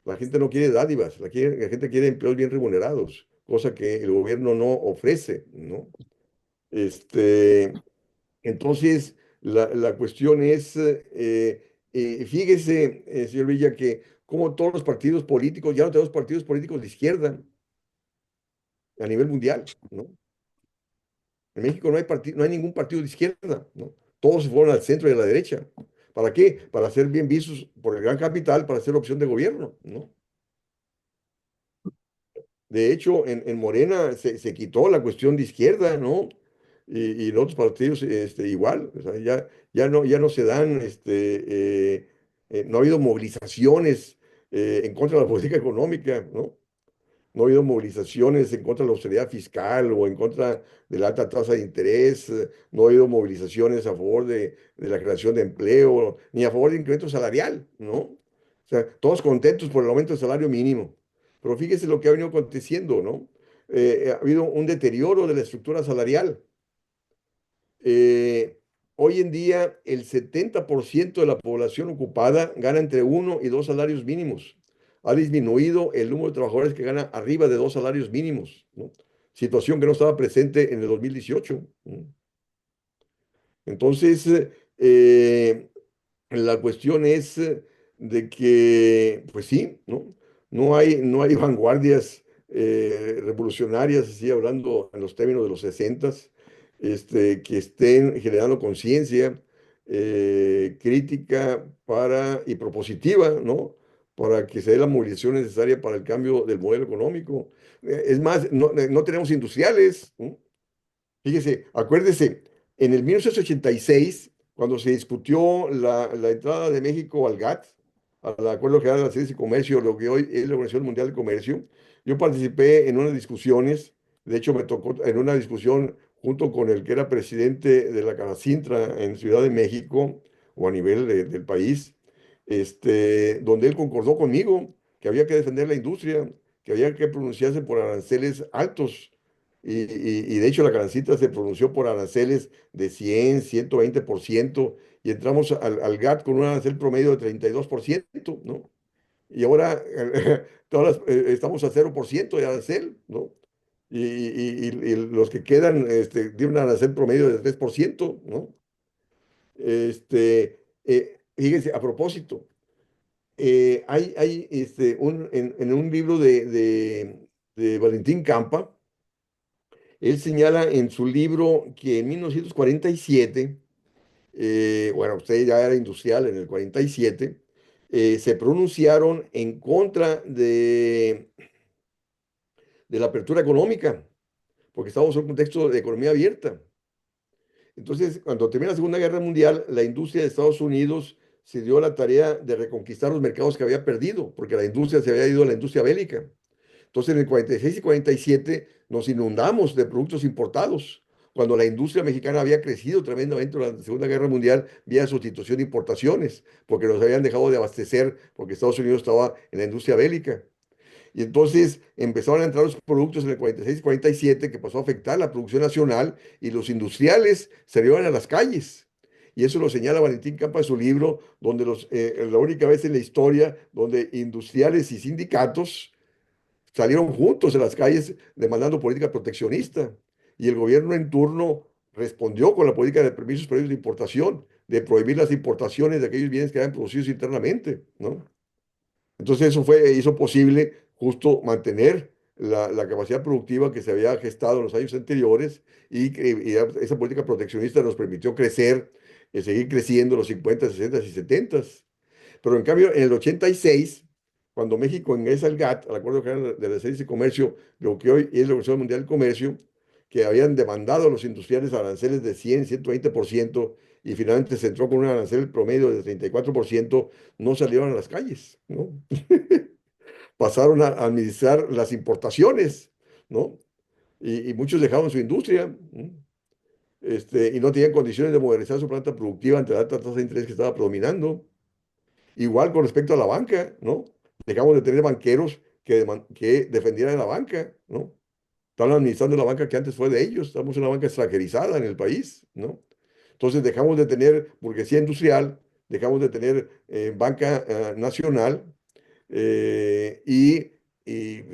La gente no quiere dádivas, la gente quiere empleos bien remunerados, cosa que el gobierno no ofrece, ¿no? Este, entonces, la cuestión es, fíjese, señor Villa, que como todos los partidos políticos, ya no tenemos partidos políticos de izquierda a nivel mundial, ¿no? En México no hay ningún partido de izquierda, ¿no? Todos se fueron al centro y a la derecha. ¿Para qué? Para ser bien vistos por el gran capital, para ser opción de gobierno, ¿no? De hecho, en Morena se quitó la cuestión de izquierda, ¿no? Y en otros partidos igual, o sea, ya no se dan, no ha habido movilizaciones en contra de la política económica, ¿no? No ha habido movilizaciones en contra de la austeridad fiscal o en contra de la alta tasa de interés, no ha habido movilizaciones a favor de la creación de empleo, ni a favor de incremento salarial, ¿no? O sea, todos contentos por el aumento del salario mínimo. Pero fíjese lo que ha venido aconteciendo, ¿no? Ha habido un deterioro de la estructura salarial. Eh, Hoy en día, el 70% de la población ocupada gana entre uno y dos salarios mínimos. Ha disminuido el número de trabajadores que ganan arriba de dos salarios mínimos, ¿no? Situación que no estaba presente en el 2018, ¿no? Entonces, eh, la cuestión es de que, pues sí, ¿no? No hay vanguardias revolucionarias, así hablando en los términos de los 60, que estén generando conciencia crítica y propositiva, ¿no? Para que se dé la movilización necesaria para el cambio del modelo económico. Es más, no tenemos industriales, ¿no? Fíjese, acuérdese, en el 1986, cuando se discutió la entrada de México al GATT, al Acuerdo General de las Servicios y Comercio, lo que hoy es la Organización Mundial de Comercio, yo participé en unas discusiones, de hecho me tocó en una discusión junto con el que era presidente de la Canacintra en Ciudad de México, o a nivel del país, donde él concordó conmigo que había que defender la industria, que había que pronunciarse por aranceles altos y de hecho la Canacintra se pronunció por aranceles de 100, 120%, y entramos al GATT con un arancel promedio de 32%, ¿no? Y ahora estamos a 0% de arancel, ¿no? Y los que quedan tienen un arancel promedio de 3%, ¿no? Fíjense, a propósito, hay en un libro de Valentín Campa. Él señala en su libro que en 1947, bueno, usted ya era industrial en el 47, se pronunciaron en contra de la apertura económica, porque estábamos en un contexto de economía abierta. Entonces, cuando termina la Segunda Guerra Mundial, la industria de Estados Unidos se dio la tarea de reconquistar los mercados que había perdido, porque la industria se había ido a la industria bélica. Entonces, en el 46 y 47 nos inundamos de productos importados, cuando la industria mexicana había crecido tremendamente durante la Segunda Guerra Mundial vía sustitución de importaciones, porque nos habían dejado de abastecer, porque Estados Unidos estaba en la industria bélica. Y entonces empezaron a entrar los productos en el 46 y 47 que pasó a afectar la producción nacional y los industriales salieron a las calles. Y eso lo señala Valentín Campa en su libro, donde la única vez en la historia donde industriales y sindicatos salieron juntos en las calles demandando política proteccionista. Y el gobierno en turno respondió con la política de permisos previos de importación, de prohibir las importaciones de aquellos bienes que eran producidos internamente, ¿no? Entonces eso hizo posible justo mantener la capacidad productiva que se había gestado en los años anteriores y esa política proteccionista nos permitió crecer, seguir creciendo en los 50, 60 y 70. Pero en cambio, en el 86, cuando México ingresa al GATT, al Acuerdo General de la Servicios y Comercio, lo que hoy es la Organización Mundial del Comercio, que habían demandado a los industriales aranceles de 100, 120%, y finalmente se entró con un arancel promedio de 34%, no salieron a las calles, ¿no? Pasaron a administrar las importaciones, ¿no? Y muchos dejaron su industria, ¿no? Y no tenían condiciones de modernizar su planta productiva ante la alta tasa de interés que estaba predominando. Igual con respecto a la banca, ¿no? Dejamos de tener banqueros que defendieran a la banca, ¿no? Estaban administrando la banca que antes fue de ellos, estamos en una banca extranjerizada en el país, ¿no? Entonces dejamos de tener burguesía industrial, dejamos de tener banca nacional, y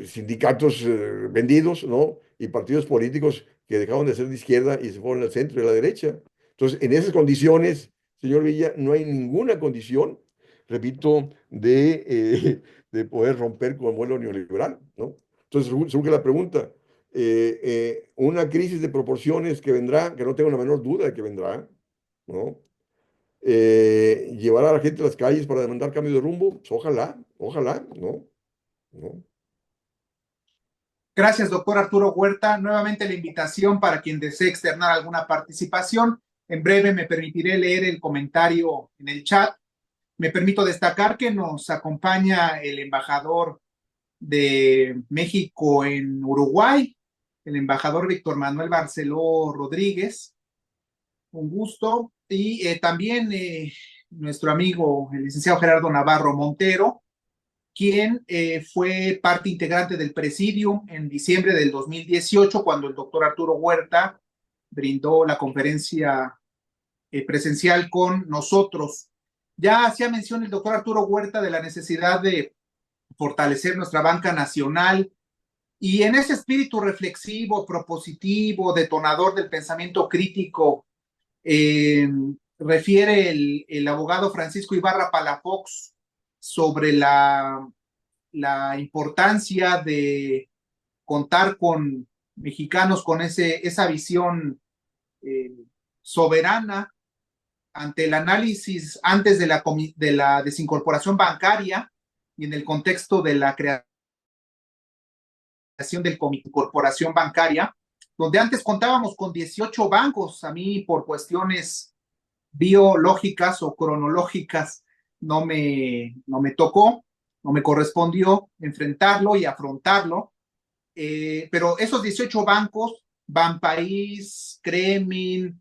sindicatos vendidos, ¿no? Y partidos políticos que dejaron de ser de izquierda y se fueron al centro y a la derecha. Entonces, en esas condiciones, señor Villa, no hay ninguna condición, repito, de poder romper con el modelo neoliberal, ¿no? Entonces, surge la pregunta, una crisis de proporciones que vendrá, que no tengo la menor duda de que vendrá, ¿no? Llevar a la gente a las calles para demandar cambio de rumbo, pues ojalá, ojalá, ¿no? ¿No? Gracias, doctor Arturo Huerta. Nuevamente la invitación para quien desee externar alguna participación. En breve me permitiré leer el comentario en el chat. Me permito destacar que nos acompaña el embajador de México en Uruguay, el embajador Víctor Manuel Barceló Rodríguez. Un gusto. Y también nuestro amigo, el licenciado Gerardo Navarro Montero, quien fue parte integrante del Presidium en diciembre del 2018, cuando el doctor Arturo Huerta brindó la conferencia presencial con nosotros. Ya hacía mención el doctor Arturo Huerta de la necesidad de fortalecer nuestra banca nacional, y en ese espíritu reflexivo, propositivo, detonador del pensamiento crítico, refiere el abogado Francisco Ibarra Palafox sobre la importancia de contar con mexicanos con esa visión soberana ante el análisis antes de la desincorporación bancaria y en el contexto de la creación del Comité de Corporación Bancaria, donde antes contábamos con 18 bancos. A mí, por cuestiones biológicas o cronológicas, no me tocó, no me correspondió enfrentarlo y afrontarlo, pero esos 18 bancos, Banpaís, Cremin,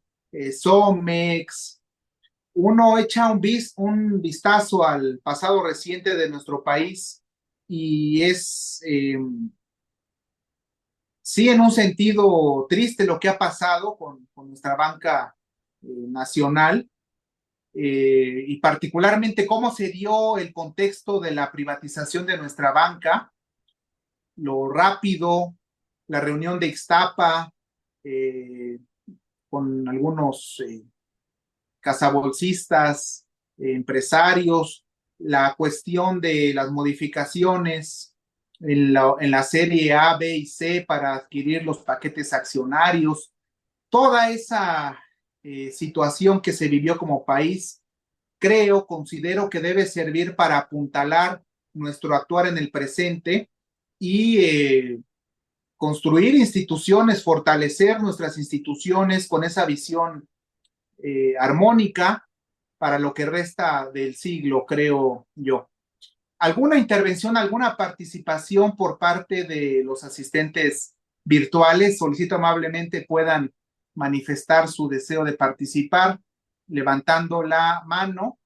Somex, uno echa un vistazo al pasado reciente de nuestro país y es, sí, en un sentido triste lo que ha pasado con nuestra banca nacional, y particularmente cómo se dio el contexto de la privatización de nuestra banca, lo rápido, la reunión de Ixtapa con algunos cazabolsistas, empresarios, la cuestión de las modificaciones en la serie A, B y C para adquirir los paquetes accionarios, toda esa situación que se vivió como país, considero que debe servir para apuntalar nuestro actuar en el presente y construir instituciones, fortalecer nuestras instituciones con esa visión armónica para lo que resta del siglo, creo yo. ¿Alguna intervención, alguna participación por parte de los asistentes virtuales? Solicito amablemente puedan manifestar su deseo de participar levantando la mano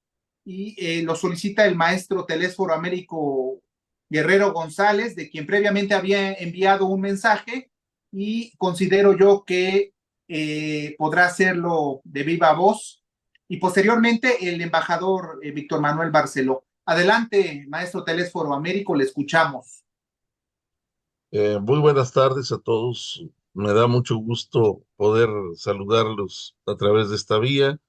y lo solicita el maestro Telésforo Américo Guerrero González, de quien previamente había enviado un mensaje y considero yo que podrá hacerlo de viva voz y posteriormente el embajador Víctor Manuel Barceló. Adelante, maestro Telésforo Américo, le escuchamos. Muy buenas tardes a todos. Me da mucho gusto poder saludarlos a través de esta vía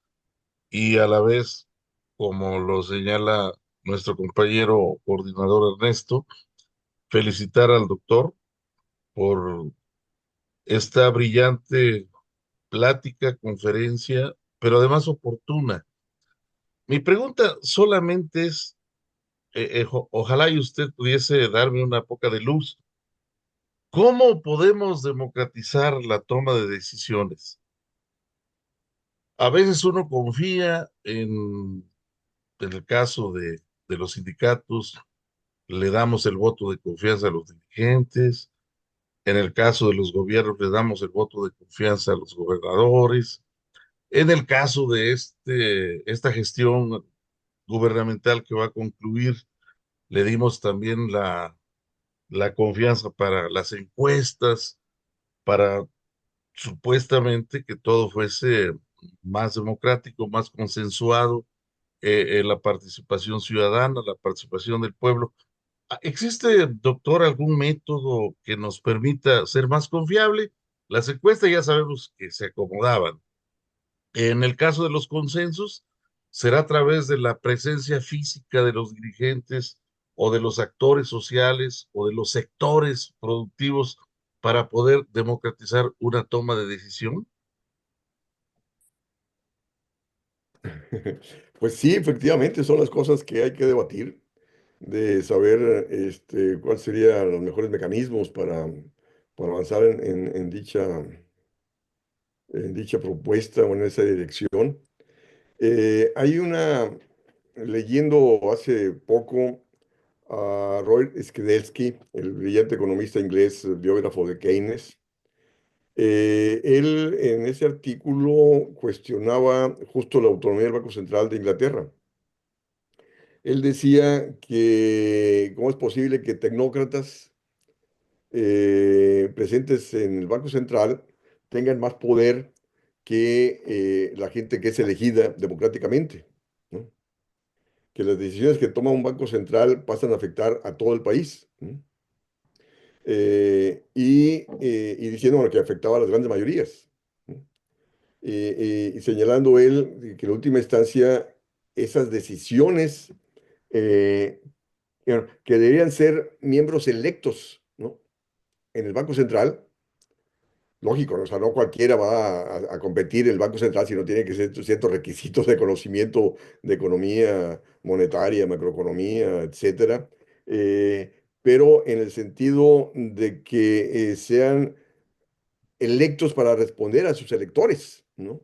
y a la vez, como lo señala nuestro compañero coordinador Ernesto, felicitar al doctor por esta brillante plática, conferencia, pero además oportuna. Mi pregunta solamente es, ojalá y usted pudiese darme una poca de luz. ¿Cómo podemos democratizar la toma de decisiones? A veces uno confía en el caso de los sindicatos, le damos el voto de confianza a los dirigentes. En el caso de los gobiernos, le damos el voto de confianza a los gobernadores. En el caso de esta gestión gubernamental que va a concluir, le dimos también la confianza para las encuestas, para supuestamente que todo fuese más democrático, más consensuado, la participación ciudadana, la participación del pueblo. ¿Existe, doctor, algún método que nos permita ser más confiable? Las encuestas ya sabemos que se acomodaban. En el caso de los consensos, será a través de la presencia física de los dirigentes o de los actores sociales o de los sectores productivos para poder democratizar una toma de decisión. Pues sí, efectivamente, son las cosas que hay que debatir, de saber cuáles serían los mejores mecanismos para avanzar en dicha propuesta o en esa dirección. Hay leyendo hace poco a Roy Skidelsky, el brillante economista inglés, biógrafo de Keynes. Él en ese artículo cuestionaba justo la autonomía del Banco Central de Inglaterra. Él decía que cómo es posible que tecnócratas presentes en el Banco Central tengan más poder que la gente que es elegida democráticamente, ¿no? Que las decisiones que toma un Banco Central pasan a afectar a todo el país, ¿no? Y diciendo bueno, que afectaba a las grandes mayorías, ¿no? Y señalando él que en última instancia esas decisiones eh, que deberían ser miembros electos, ¿no? En el Banco Central, lógico, ¿no? O sea, no cualquiera va a competir en el Banco Central si no tiene que ser ciertos requisitos de conocimiento de economía monetaria, macroeconomía, etcétera. Pero en el sentido de que sean electos para responder a sus electores, ¿no?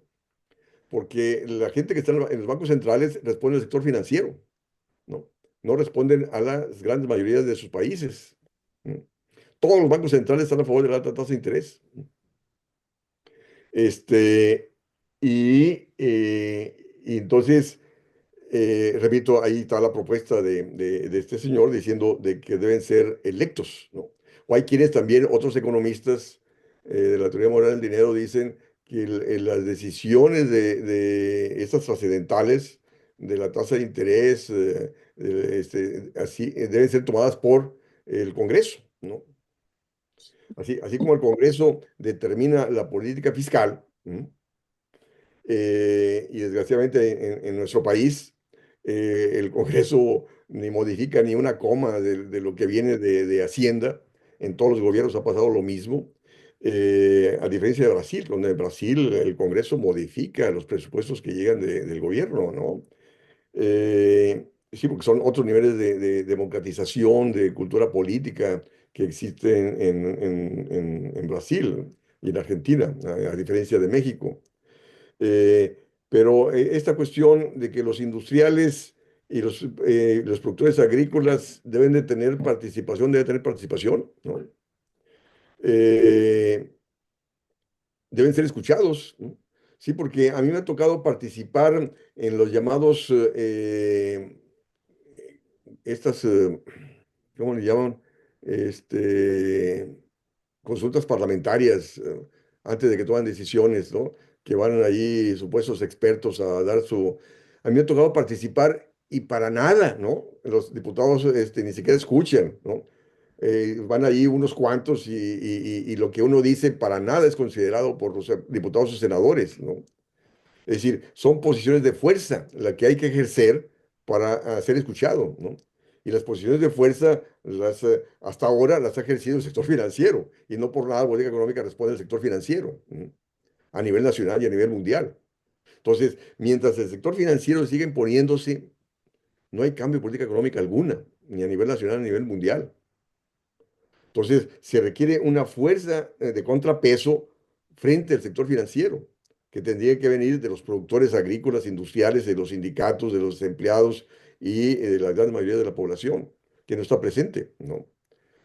Porque la gente que está en los bancos centrales responde al sector financiero, ¿no? No responden a las grandes mayorías de sus países, ¿no? Todos los bancos centrales están a favor de la alta tasa de interés. Este, y entonces, repito, ahí está la propuesta de este señor diciendo de que deben ser electos, ¿no? O hay quienes también, otros economistas de la teoría moral del dinero, dicen que las decisiones de estas trascendentales de la tasa de interés, así, deben ser tomadas por el Congreso, ¿no? Así como el Congreso determina la política fiscal, ¿m? Y desgraciadamente en nuestro país el Congreso ni modifica ni una coma de lo que viene de Hacienda. En todos los gobiernos ha pasado lo mismo. A diferencia de Brasil, donde en Brasil el Congreso modifica los presupuestos que llegan del gobierno, ¿no? Sí, porque son otros niveles de democratización, de cultura política que existen en Brasil y en Argentina, a diferencia de México. Pero esta cuestión de que los industriales y los productores agrícolas deben de tener participación, ¿no? Eh, Deben ser escuchados, ¿no? Sí, porque a mí me ha tocado participar en los llamados, estas, ¿cómo le llaman? Este, consultas parlamentarias, antes de que toman decisiones, ¿no? Que van ahí supuestos expertos a dar su... A mí me ha tocado participar y para nada, ¿no? Los diputados ni siquiera escuchan, ¿no? Van ahí unos cuantos y lo que uno dice para nada es considerado por los diputados y senadores, ¿no? Es decir, son posiciones de fuerza las que hay que ejercer para ser escuchado, ¿no? Y las posiciones de fuerza, hasta ahora las ha ejercido el sector financiero, y no por nada la política económica responde al sector financiero, ¿no? A nivel nacional y a nivel mundial. Entonces, mientras el sector financiero sigue imponiéndose, no hay cambio de política económica alguna, ni a nivel nacional ni a nivel mundial. Entonces, se requiere una fuerza de contrapeso frente al sector financiero, que tendría que venir de los productores agrícolas, industriales, de los sindicatos, de los empleados y de la gran mayoría de la población, que no está presente, ¿no?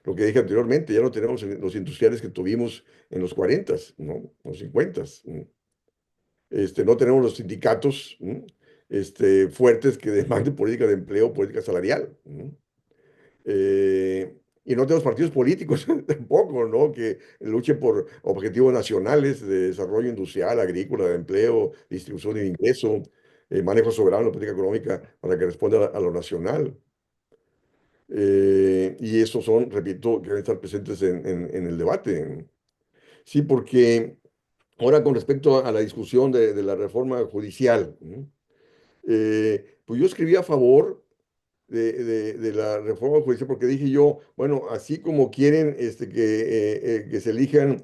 Lo que dije anteriormente, ya no tenemos los industriales que tuvimos en los 40, ¿no? Los 50. ¿No? No tenemos los sindicatos, ¿no? Fuertes que demanden política de empleo, política salarial, ¿no? Y no tenemos partidos políticos tampoco, ¿no? Que luchen por objetivos nacionales de desarrollo industrial, agrícola, de empleo, distribución de ingreso, manejo soberano de la política económica para que responda a lo nacional. Y estos son, repito, que deben estar presentes en el debate. Sí, porque ahora con respecto a la discusión de la reforma judicial, ¿no? Pues yo escribí a favor de la reforma judicial, porque dije yo, bueno, así como quieren que se elijan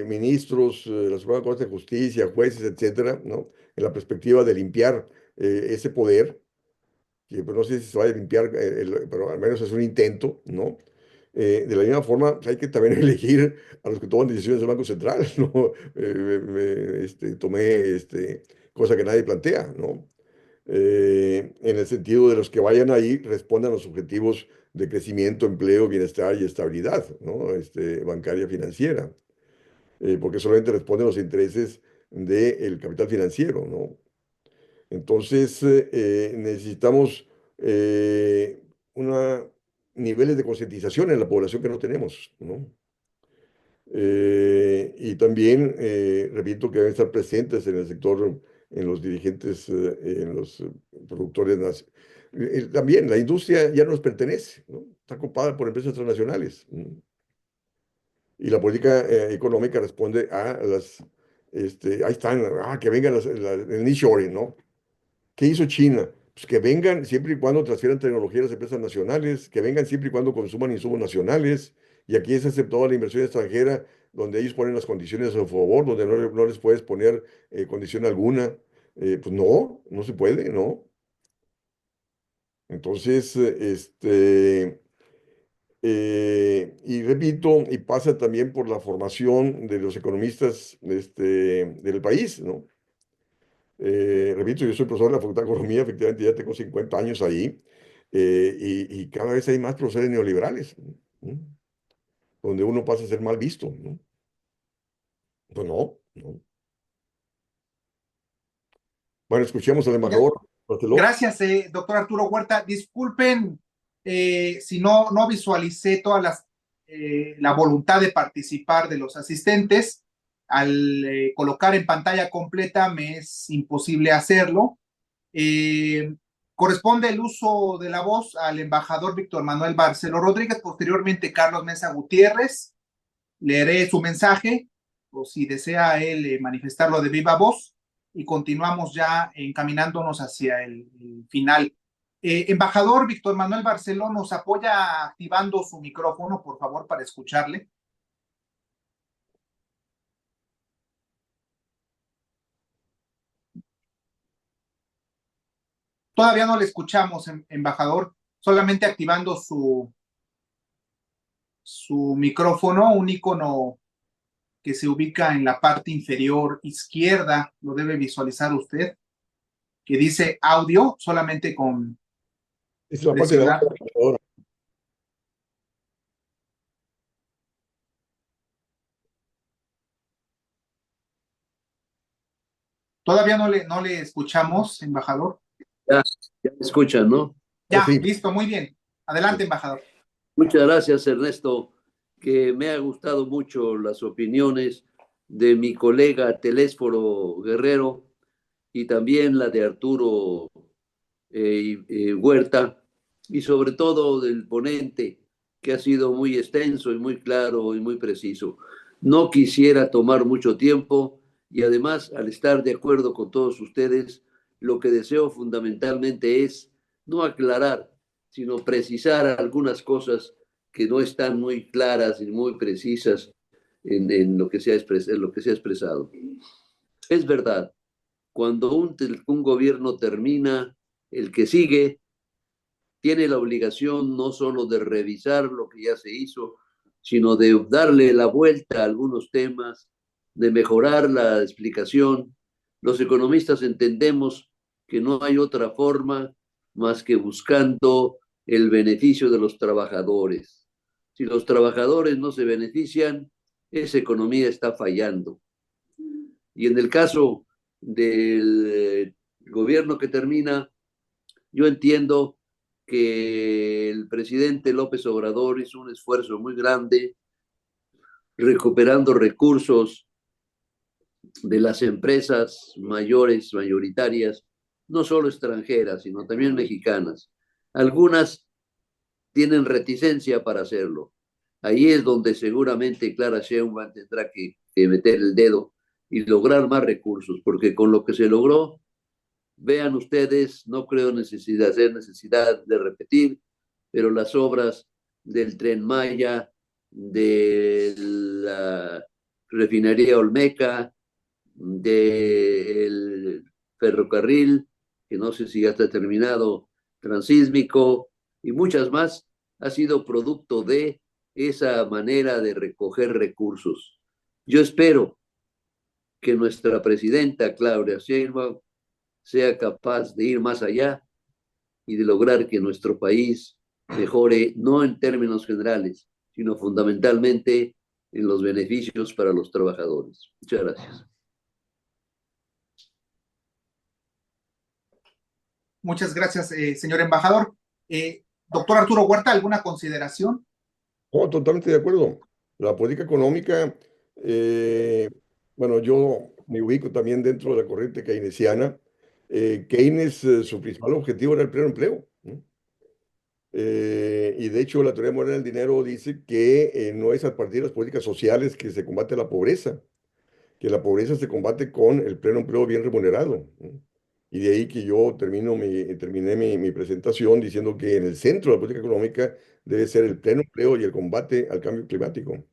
ministros de la Suprema Corte de Justicia, jueces, etcétera, ¿no? En la perspectiva de limpiar ese poder, que pues, no sé si se vaya a limpiar, pero al menos es un intento, ¿no? De la misma forma, pues, hay que también elegir a los que toman decisiones del Banco Central, ¿no? Tomé cosa que nadie plantea, ¿no? En el sentido de los que vayan ahí respondan a los objetivos de crecimiento, empleo, bienestar y estabilidad, ¿no? Bancaria financiera, porque solamente responden a los intereses del capital financiero, ¿no? Entonces, necesitamos una, niveles de concientización en la población que no tenemos, ¿no? Y también, repito, que deben estar presentes en el sector, en los dirigentes, en los productores. También la industria ya no nos pertenece, ¿no? Está ocupada por empresas transnacionales. Y la política económica responde a ahí están, que vengan el nearshoring, ¿no? ¿Qué hizo China? Pues que vengan siempre y cuando transfieran tecnología a las empresas nacionales, que vengan siempre y cuando consuman insumos nacionales, y aquí es aceptada la inversión extranjera, donde ellos ponen las condiciones a su favor, donde no les puedes poner condición alguna. Pues no, no se puede, ¿no? Entonces, y repito, y pasa también por la formación de los economistas del país, ¿no? Repito, yo soy profesor de la Facultad de Economía, efectivamente ya tengo 50 años ahí, y cada vez hay más profesores neoliberales, ¿no? Donde uno pasa a ser mal visto, ¿no? Pues no, no. Bueno, escuchemos al Oiga, embajador Barceló. gracias, doctor Arturo Huerta. Disculpen si no visualicé la voluntad de participar de los asistentes. Al colocar en pantalla completa me es imposible hacerlo. Eh, Corresponde el uso de la voz al embajador Víctor Manuel Barceló Rodríguez, posteriormente Carlos Mesa Gutiérrez. Leeré su mensaje o si desea él manifestarlo de viva voz y continuamos ya encaminándonos hacia el final. Embajador Víctor Manuel Barceló, ¿nos apoya activando su micrófono, por favor, para escucharle? Todavía no le escuchamos, embajador, solamente activando su micrófono, un icono que se ubica en la parte inferior izquierda, lo debe visualizar usted, que dice audio, solamente con Es la parte de abajo presionar. de la computadora. Todavía no le escuchamos, embajador. Ya, ya me escuchan, ¿no? Ya, Sí. listo, muy bien. Adelante, embajador. Muchas gracias, Ernesto, que me ha gustado mucho las opiniones de mi colega Telésforo Guerrero y también la de Arturo Huerta, y sobre todo del ponente, que ha sido muy extenso y muy claro y muy preciso. No quisiera tomar mucho tiempo y además, al estar de acuerdo con todos ustedes, lo que deseo fundamentalmente es no aclarar, sino precisar algunas cosas que no están muy claras y muy precisas en lo que se ha expresado. Es verdad, cuando un gobierno termina, el que sigue tiene la obligación no solo de revisar lo que ya se hizo, sino de darle la vuelta a algunos temas, de mejorar la explicación. Los economistas entendemos que no hay otra forma más que buscando el beneficio de los trabajadores. Si los trabajadores no se benefician, esa economía está fallando. Y en el caso del gobierno que termina, yo entiendo que el presidente López Obrador hizo un esfuerzo muy grande recuperando recursos de las empresas mayores, mayoritarias, no solo extranjeras, sino también mexicanas. Algunas tienen reticencia para hacerlo. Ahí es donde seguramente Clara Sheinbaum tendrá que meter el dedo y lograr más recursos, porque con lo que se logró, vean ustedes, no creo necesidad de repetir, pero las obras del Tren Maya, de la refinería Olmeca, del ferrocarril, que no sé si ya está terminado, transísmico y muchas más, ha sido producto de esa manera de recoger recursos. Yo espero que nuestra presidenta Claudia Sheinbaum sea capaz de ir más allá y de lograr que nuestro país mejore, no en términos generales, sino fundamentalmente en los beneficios para los trabajadores. Muchas gracias. Muchas gracias, señor embajador. Doctor Arturo Huerta, ¿alguna consideración? Oh, totalmente de acuerdo. La política económica, bueno, yo me ubico también dentro de la corriente keynesiana. Keynes, su principal objetivo era el pleno empleo, ¿no? Y de hecho, la teoría moderna del dinero dice que no es a partir de las políticas sociales que se combate la pobreza, que la pobreza se combate con el pleno empleo bien remunerado, ¿no? Y de ahí que yo terminé mi presentación diciendo que en el centro de la política económica debe ser el pleno empleo y el combate al cambio climático.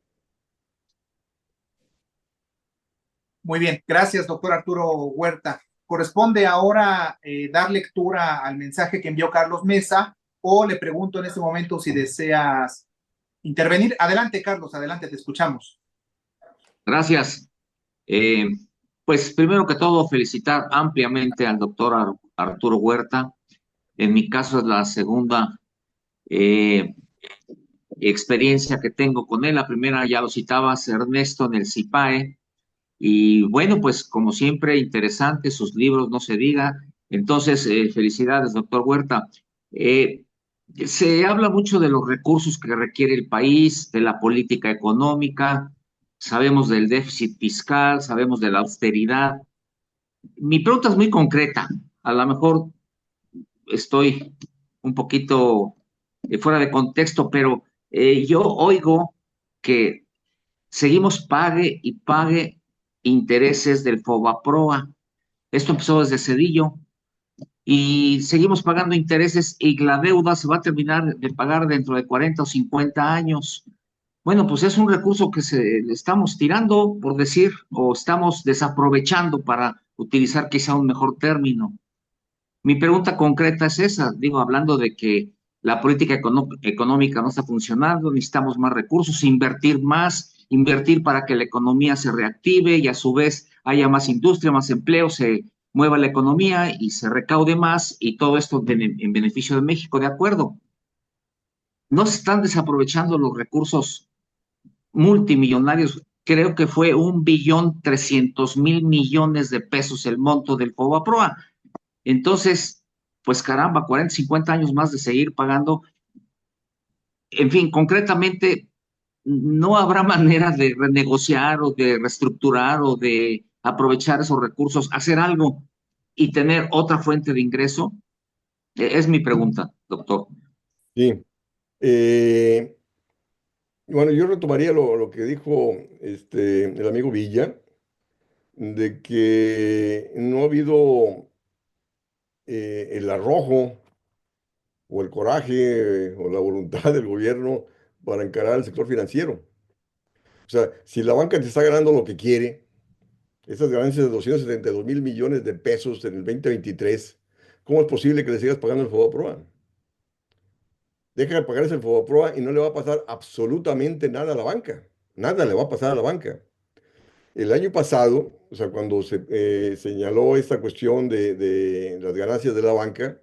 Muy bien, gracias, doctor Arturo Huerta. Corresponde ahora dar lectura al mensaje que envió Carlos Mesa, o le pregunto en este momento si deseas intervenir. Adelante, Carlos, adelante, te escuchamos. Gracias. Eh, pues primero que todo, felicitar ampliamente al doctor Arturo Huerta. En mi caso es la segunda eh, experiencia que tengo con él. La primera ya lo citabas, Ernesto, en el CIPAE. Y bueno, pues como siempre, interesante, sus libros, no se diga. Entonces, felicidades, doctor Huerta. Eh, Se habla mucho de los recursos que requiere el país, de la política económica, sabemos del déficit fiscal, sabemos de la austeridad. Mi pregunta es muy concreta, a lo mejor estoy un poquito fuera de contexto, pero yo oigo que seguimos pague y pague intereses del FOBAPROA. Esto empezó desde Cedillo y seguimos pagando intereses y la deuda se va a terminar de pagar dentro de 40 o 50 años. Bueno, pues es un recurso que le estamos tirando, por decir, o estamos desaprovechando para utilizar quizá un mejor término. Mi pregunta concreta es esa, digo, hablando de que la política económica no está funcionando, necesitamos más recursos, invertir más, invertir para que la economía se reactive y a su vez haya más industria, más empleo, se mueva la economía y se recaude más y todo esto en beneficio de México, de acuerdo. No se están desaprovechando los recursos multimillonarios. Creo que fue 1.300.000.000.000 de pesos el monto del FOBAPROA. Entonces, pues caramba, 40, 50 años más de seguir pagando. En fin, concretamente, no habrá manera de renegociar o de reestructurar o de aprovechar esos recursos, hacer algo y tener otra fuente de ingreso. Es mi pregunta, doctor. Sí. Bueno, yo retomaría lo que dijo el amigo Villa, de que no ha habido el arrojo o el coraje o la voluntad del gobierno para encarar el sector financiero. O sea, si la banca te está ganando lo que quiere, esas ganancias de 272.000 millones de pesos en el 2023, ¿cómo es posible que le sigas pagando el FOBAPROA? Deja de pagarse el FOBAPROA y no le va a pasar absolutamente nada a la banca. Nada le va a pasar a la banca. El año pasado, o sea, cuando se señaló esta cuestión de las ganancias de la banca,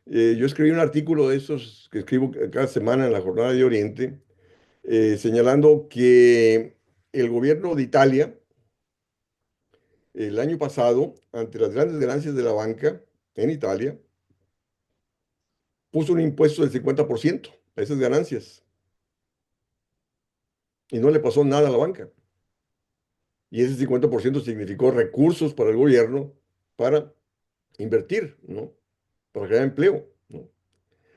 yo escribí un artículo de estos que escribo cada semana en la Jornada de Oriente, señalando que el gobierno de Italia, el año pasado, ante las grandes ganancias de la banca en Italia, puso un impuesto del 50% a esas ganancias y no le pasó nada a la banca. Y ese 50% significó recursos para el gobierno para invertir, ¿no? Para crear empleo, ¿no?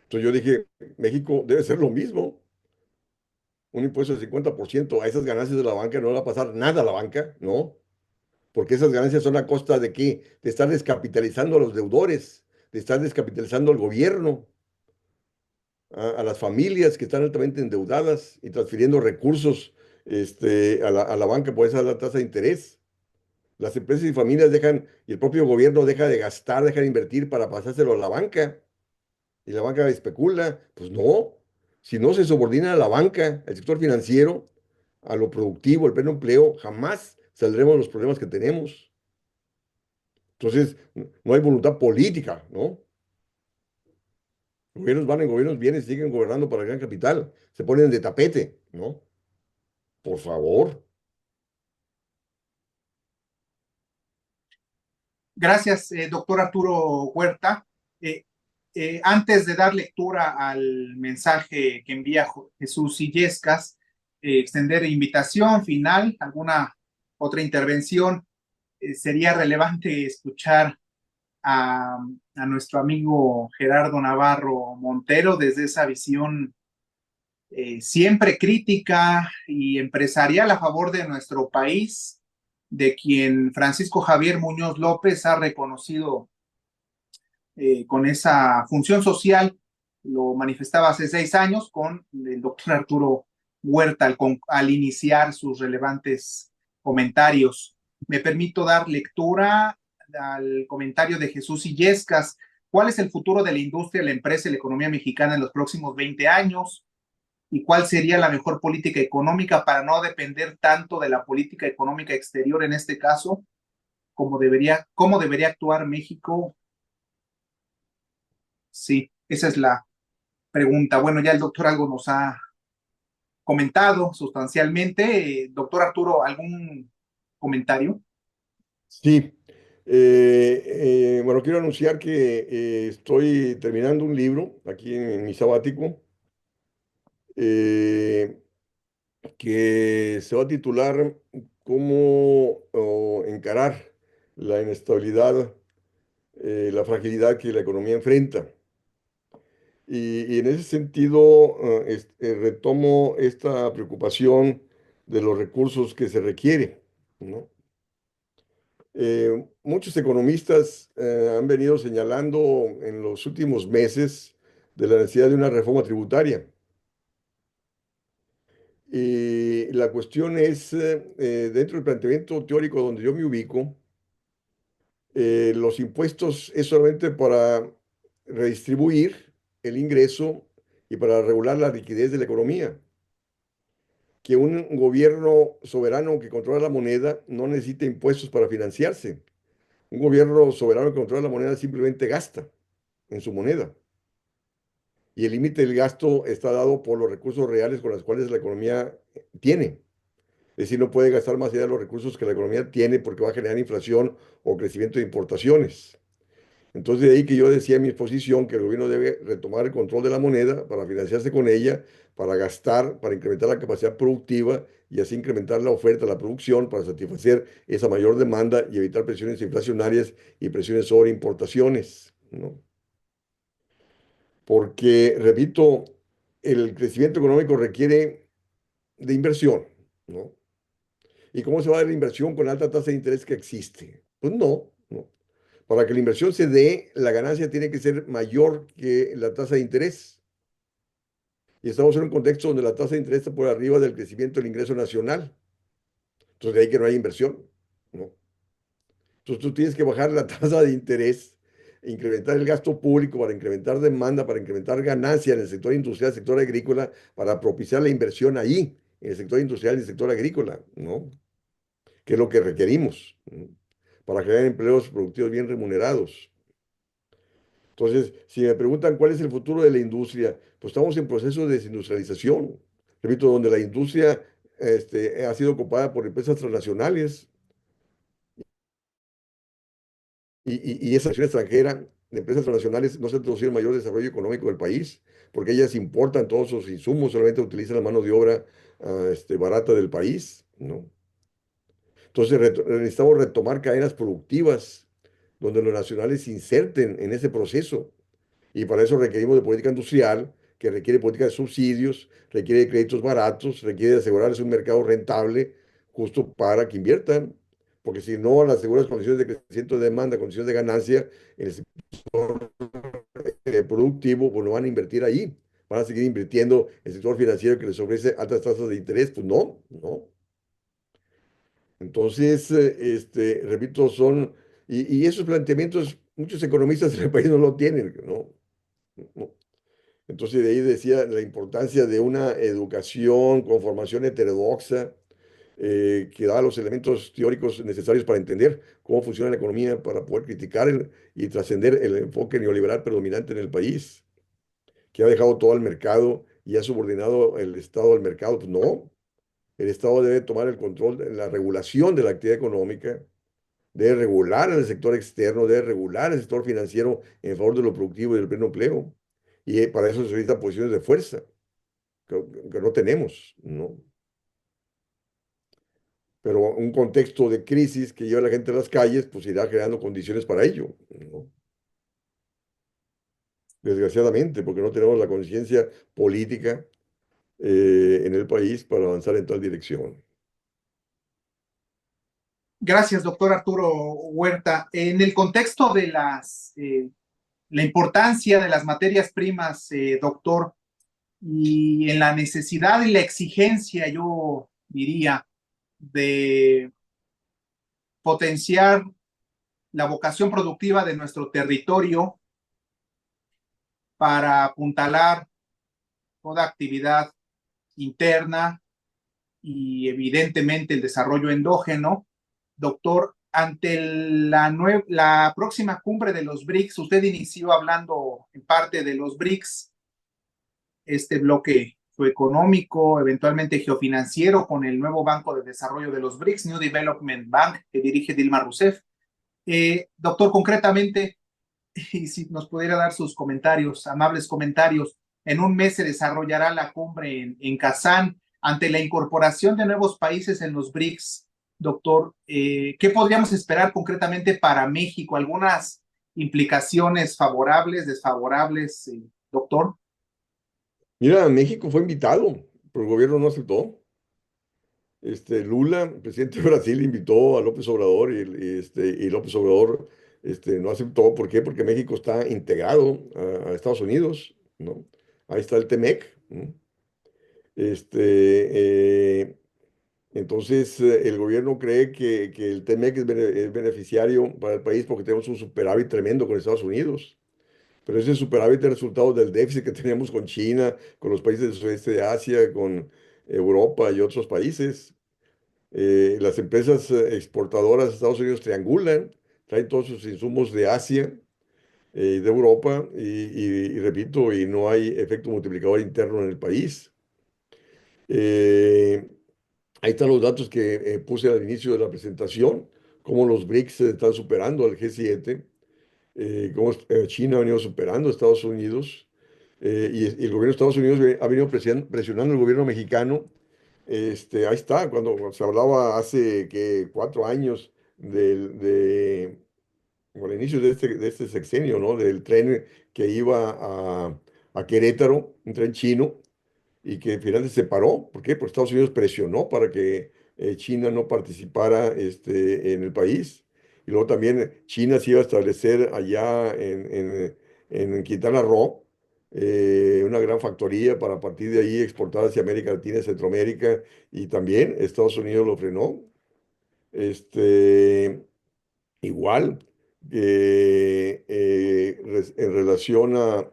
Entonces yo dije, México debe ser lo mismo, un impuesto del 50% a esas ganancias de la banca, no le va a pasar nada a la banca, ¿no? Porque esas ganancias son a costa de qué? De estar descapitalizando a los deudores, de estar descapitalizando al gobierno, a las familias que están altamente endeudadas y transfiriendo recursos a la banca por esa alta tasa de interés. Las empresas y familias dejan, y el propio gobierno deja de gastar, deja de invertir para pasárselo a la banca. Y la banca especula. Pues no. Si no se subordina a la banca, al sector financiero, a lo productivo, al pleno empleo, jamás saldremos de los problemas que tenemos. Entonces, no hay voluntad política, ¿no? Gobiernos van y gobiernos vienen, siguen gobernando para el gran capital. Se ponen de tapete, ¿no? Por favor. Gracias, doctor Arturo Huerta. Eh, Antes de dar lectura al mensaje que envía Jesús Illescas, extender invitación final, alguna otra intervención, sería relevante escuchar a nuestro amigo Gerardo Navarro Montero desde esa visión siempre crítica y empresarial a favor de nuestro país, de quien Francisco Javier Muñoz López ha reconocido con esa función social. Lo manifestaba hace 6 años con el doctor Arturo Huerta al iniciar sus relevantes comentarios. Me permito dar lectura al comentario de Jesús Illescas. ¿Cuál es el futuro de la industria, la empresa y la economía mexicana en los próximos 20 años? ¿Y cuál sería la mejor política económica para no depender tanto de la política económica exterior en este caso? ¿Cómo debería actuar México? Sí, esa es la pregunta. Bueno, ya el doctor algo nos ha comentado sustancialmente. Doctor Arturo, ¿algún comentario? Sí. Bueno, quiero anunciar que estoy terminando un libro aquí en mi sabático eh, que se va a titular Cómo encarar la inestabilidad, la fragilidad que la economía enfrenta. Y en ese sentido, retomo esta preocupación de los recursos que se requiere, ¿no? Muchos economistas han venido señalando en los últimos meses de la necesidad de una reforma tributaria. Y la cuestión es, dentro del planteamiento teórico donde yo me ubico, los impuestos es solamente para redistribuir el ingreso y para regular la liquidez de la economía. que un gobierno soberano que controla la moneda no necesita impuestos para financiarse. Un gobierno soberano que controla la moneda simplemente gasta en su moneda. Y el límite del gasto está dado por los recursos reales con los cuales la economía tiene. Es decir, no puede gastar más allá de los recursos que la economía tiene porque va a generar inflación o crecimiento de importaciones. Entonces, de ahí que yo decía en mi exposición que el gobierno debe retomar el control de la moneda para financiarse con ella, para gastar, para incrementar la capacidad productiva y así incrementar la oferta, la producción, para satisfacer esa mayor demanda y evitar presiones inflacionarias y presiones sobre importaciones, ¿no? Porque, repito, el crecimiento económico requiere de inversión, ¿no? ¿Y cómo se va a dar la inversión con la alta tasa de interés que existe? Pues no, no. Para que la inversión se dé, la ganancia tiene que ser mayor que la tasa de interés. Y estamos en un contexto donde la tasa de interés está por arriba del crecimiento del ingreso nacional. Entonces, de ahí que no hay inversión, ¿no? Entonces, tú tienes que bajar la tasa de interés, incrementar el gasto público para incrementar demanda, para incrementar ganancia en el sector industrial, sector agrícola, para propiciar la inversión ahí, en el sector industrial y el sector agrícola, ¿no? Que es lo que requerimos, ¿no? Para crear empleos productivos bien remunerados. Entonces, si me preguntan cuál es el futuro de la industria, pues estamos en proceso de desindustrialización. Repito, donde la industria ha sido ocupada por empresas transnacionales y esa acción extranjera de empresas transnacionales no se ha traducido en mayor desarrollo económico del país, porque ellas importan todos sus insumos, solamente utilizan la mano de obra barata del país, ¿no? Entonces necesitamos retomar cadenas productivas donde los nacionales se inserten en ese proceso. Y para eso requerimos de política industrial, que requiere política de subsidios, requiere de créditos baratos, requiere de asegurarles un mercado rentable, justo para que inviertan. Porque si no las aseguras condiciones de crecimiento de demanda, condiciones de ganancia en el sector productivo, pues no van a invertir ahí. Van a seguir invirtiendo en el sector financiero que les ofrece altas tasas de interés. Pues no, no. Entonces, repito, y esos planteamientos, muchos economistas en el país no lo tienen, ¿no? No. Entonces, de ahí decía la importancia de una educación con formación heterodoxa, que da los elementos teóricos necesarios para entender cómo funciona la economía, para poder criticar y trascender el enfoque neoliberal predominante en el país, que ha dejado todo al mercado y ha subordinado el Estado al mercado. Pues no, el Estado debe tomar el control de la regulación de la actividad económica, debe regular el sector externo, debe regular el sector financiero en favor de lo productivo y del pleno empleo. Y para eso se necesitan posiciones de fuerza que no tenemos, ¿no? Pero un contexto de crisis que lleva a la gente a las calles, pues irá creando condiciones para ello, ¿no? Desgraciadamente, porque no tenemos la conciencia política en el país para avanzar en tal dirección. Gracias, doctor Arturo Huerta. En el contexto de la importancia de las materias primas, doctor, y en la necesidad y la exigencia, yo diría, de potenciar la vocación productiva de nuestro territorio para apuntalar toda actividad interna y evidentemente el desarrollo endógeno. Doctor, ante la próxima cumbre de los BRICS, usted inició hablando en parte de los BRICS, este bloque económico, eventualmente geofinanciero, con el nuevo Banco de Desarrollo de los BRICS, New Development Bank, que dirige Dilma Rousseff. Doctor, concretamente, y si nos pudiera dar sus comentarios, amables comentarios, en un mes se desarrollará la cumbre en Kazán. Ante la incorporación de nuevos países en los BRICS, doctor, ¿qué podríamos esperar concretamente para México? ¿Algunas implicaciones favorables, desfavorables, doctor? Mira, México fue invitado, pero el gobierno no aceptó. Lula, el presidente de Brasil, invitó a López Obrador y López Obrador no aceptó. ¿Por qué? Porque México está integrado a Estados Unidos, ¿no? Ahí está el TEMEC, ¿no? Entonces, el gobierno cree que el TEMEC es beneficiario para el país porque tenemos un superávit tremendo con Estados Unidos. Pero ese superávit es resultado del déficit que tenemos con China, con los países del sudeste de Asia, con Europa y otros países. Las empresas exportadoras de Estados Unidos triangulan, traen todos sus insumos de Asia de Europa y repito, y no hay efecto multiplicador interno en el país. Eh, Ahí están los datos que puse al inicio de la presentación, cómo los BRICS se están superando al G7, cómo China ha venido superando a Estados Unidos, y el gobierno de Estados Unidos ha venido presionando al gobierno mexicano. Ahí está, cuando se hablaba hace que 4 años con el inicio de este sexenio, ¿no? Del tren que iba a Querétaro, un tren chino, y que finalmente se paró. ¿Por qué? Porque Estados Unidos presionó para que China no participara en el país. Y luego también China se iba a establecer allá en Quintana Roo, una gran factoría para a partir de ahí exportar hacia América Latina y Centroamérica, y también Estados Unidos lo frenó. Este, Igual, en relación a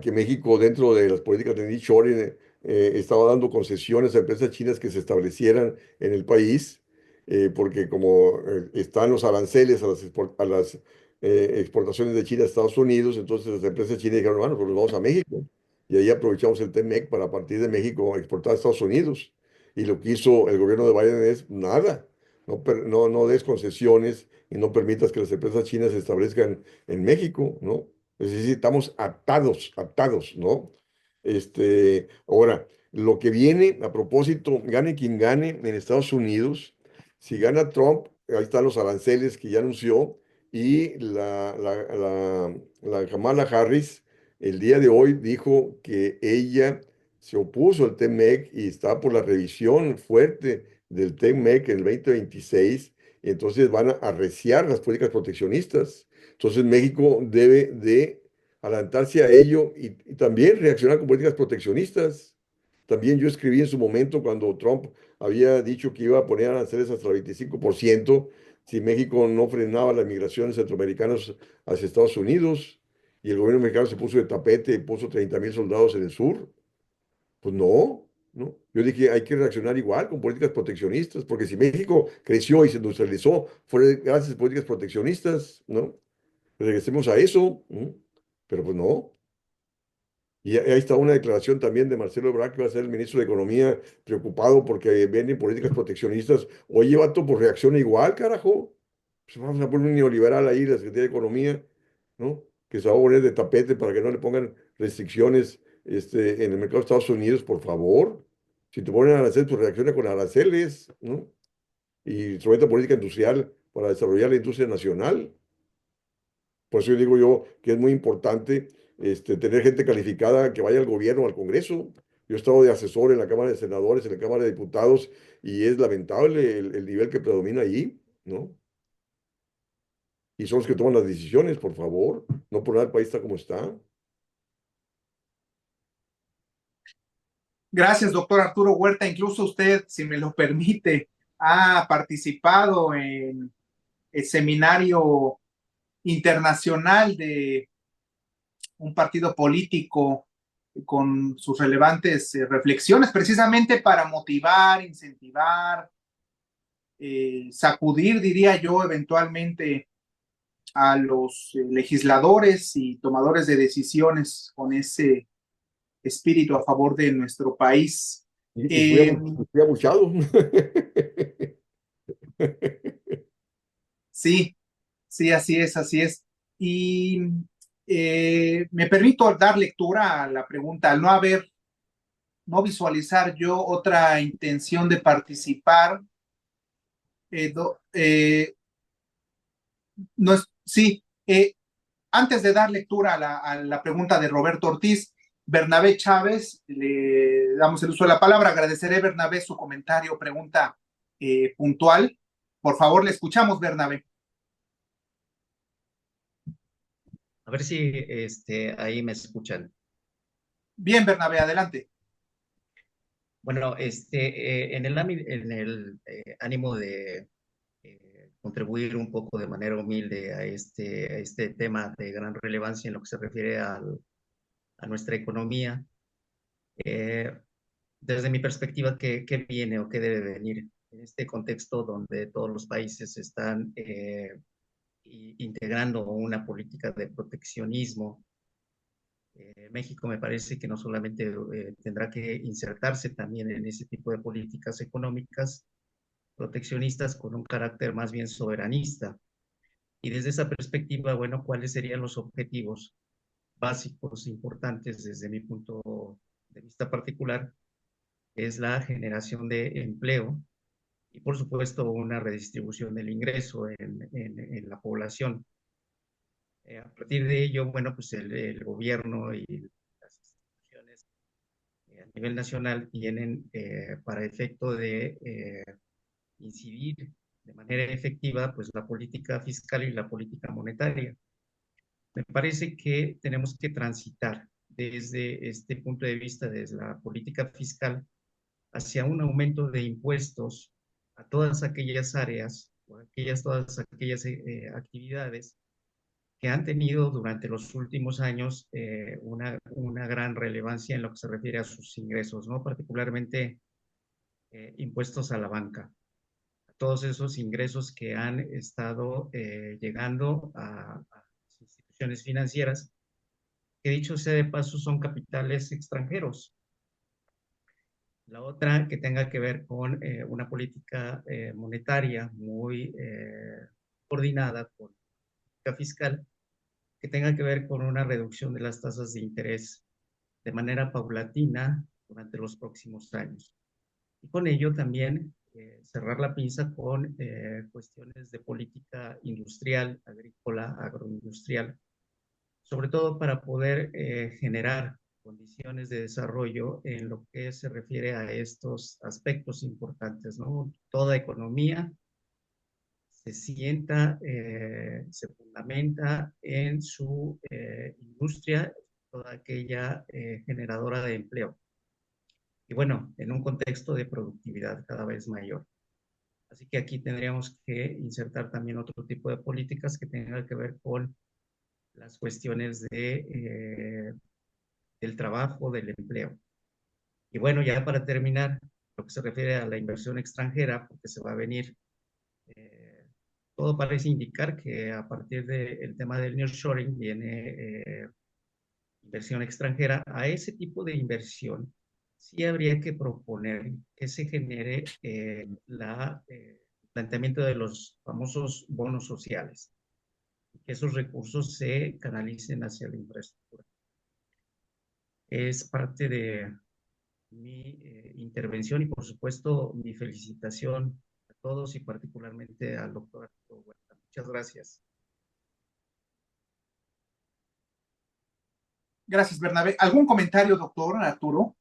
que México, dentro de las políticas de nearshoring, estaba dando concesiones a empresas chinas que se establecieran en el país, porque como están los aranceles a las exportaciones de China a Estados Unidos, entonces las empresas chinas dijeron, bueno, pues nos vamos a México, y ahí aprovechamos el TEMEC para a partir de México exportar a Estados Unidos. Y lo que hizo el gobierno de Biden es nada, no des concesiones y no permitas que las empresas chinas se establezcan en México, ¿no? Es decir, estamos atados, ¿no? Ahora, lo que viene, a propósito, gane quien gane en Estados Unidos, si gana Trump, ahí están los aranceles que ya anunció, y la Kamala Harris el día de hoy dijo que ella se opuso al TEMEC y está por la revisión fuerte del TEMEC en el 2026, y entonces van a arreciar las políticas proteccionistas. Entonces México debe de adelantarse a ello y también reaccionar con políticas proteccionistas. También yo escribí en su momento cuando Trump había dicho que iba a poner aranceles hasta el 25% si México no frenaba las migraciones centroamericanas hacia Estados Unidos, y el gobierno mexicano se puso de tapete y puso 30,000 soldados en el sur. Pues no, ¿no? Yo dije, hay que reaccionar igual con políticas proteccionistas, porque si México creció y se industrializó, fue gracias a políticas proteccionistas, ¿no? Regresemos a eso, ¿no? Pero pues no. Y ahí está una declaración también de Marcelo Ebrard, que va a ser el ministro de Economía, preocupado porque vienen políticas proteccionistas. Oye, vato, pues reacciona igual, carajo. Pues vamos a poner un neoliberal ahí, la Secretaría de Economía, ¿no? Que se va a poner de tapete para que no le pongan restricciones en el mercado de Estados Unidos, por favor. Si te ponen aranceles, pues reacciona con aranceles, ¿no? Y instrumenta política industrial para desarrollar la industria nacional. Por eso yo digo yo que es muy importante tener gente calificada que vaya al gobierno, al Congreso. Yo he estado de asesor en la Cámara de Senadores, en la Cámara de Diputados, y es lamentable el nivel que predomina allí, ¿no? Y son los que toman las decisiones, por favor. No por nada el país está como está. Gracias, doctor Arturo Huerta. Incluso usted, si me lo permite, ha participado en el seminario internacional de un partido político con sus relevantes reflexiones, precisamente para motivar, incentivar, sacudir, diría yo, eventualmente a los legisladores y tomadores de decisiones con ese espíritu a favor de nuestro país. Y fui abuchado. Sí, sí, así es, así es. Y me permito dar lectura a la pregunta, al no visualizar yo otra intención de participar. No es, sí, antes de dar lectura a la pregunta de Roberto Ortiz, Bernabé Chávez, le damos el uso de la palabra. Agradeceré, Bernabé, su comentario, pregunta puntual. Por favor, le escuchamos, Bernabé. A ver si ahí me escuchan. Bien, Bernabé, adelante. Bueno, en el ánimo de contribuir un poco de manera humilde a este tema de gran relevancia en lo que se refiere a nuestra economía, desde mi perspectiva, ¿qué viene o qué debe venir en este contexto donde todos los países están integrando una política de proteccionismo? México me parece que no solamente tendrá que insertarse también en ese tipo de políticas económicas proteccionistas con un carácter más bien soberanista. Y desde esa perspectiva, bueno, ¿cuáles serían los objetivos básicos, importantes desde mi punto de vista particular? Es la generación de empleo y, por supuesto, una redistribución del ingreso en la población. A partir de ello, bueno, pues el gobierno y las instituciones a nivel nacional tienen para efecto de incidir de manera efectiva pues la política fiscal y la política monetaria. Me parece que tenemos que transitar desde este punto de vista, desde la política fiscal, hacia un aumento de impuestos a todas aquellas áreas o todas aquellas actividades que han tenido durante los últimos años una gran relevancia en lo que se refiere a sus ingresos, ¿no? Particularmente impuestos a la banca, a todos esos ingresos que han estado llegando a las instituciones financieras, que dicho sea de paso son capitales extranjeros. La otra que tenga que ver con una política monetaria muy coordinada con política fiscal, que tenga que ver con una reducción de las tasas de interés de manera paulatina durante los próximos años. Y con ello también cerrar la pinza con cuestiones de política industrial, agrícola, agroindustrial, sobre todo para poder generar condiciones de desarrollo en lo que se refiere a estos aspectos importantes, ¿no? Toda economía se sienta, se fundamenta en su industria, toda aquella generadora de empleo. Y bueno, en un contexto de productividad cada vez mayor. Así que aquí tendríamos que insertar también otro tipo de políticas que tengan que ver con las cuestiones del trabajo, del empleo. Y bueno, ya para terminar, lo que se refiere a la inversión extranjera, porque se va a venir, todo parece indicar que a partir del tema del nearshoring viene inversión extranjera. A ese tipo de inversión sí habría que proponer que se genere el planteamiento de los famosos bonos sociales, que esos recursos se canalicen hacia la infraestructura. Es parte de mi intervención y, por supuesto, mi felicitación a todos y particularmente al doctor Arturo Huerta. Muchas gracias. Gracias, Bernabé. ¿Algún comentario, doctor Arturo?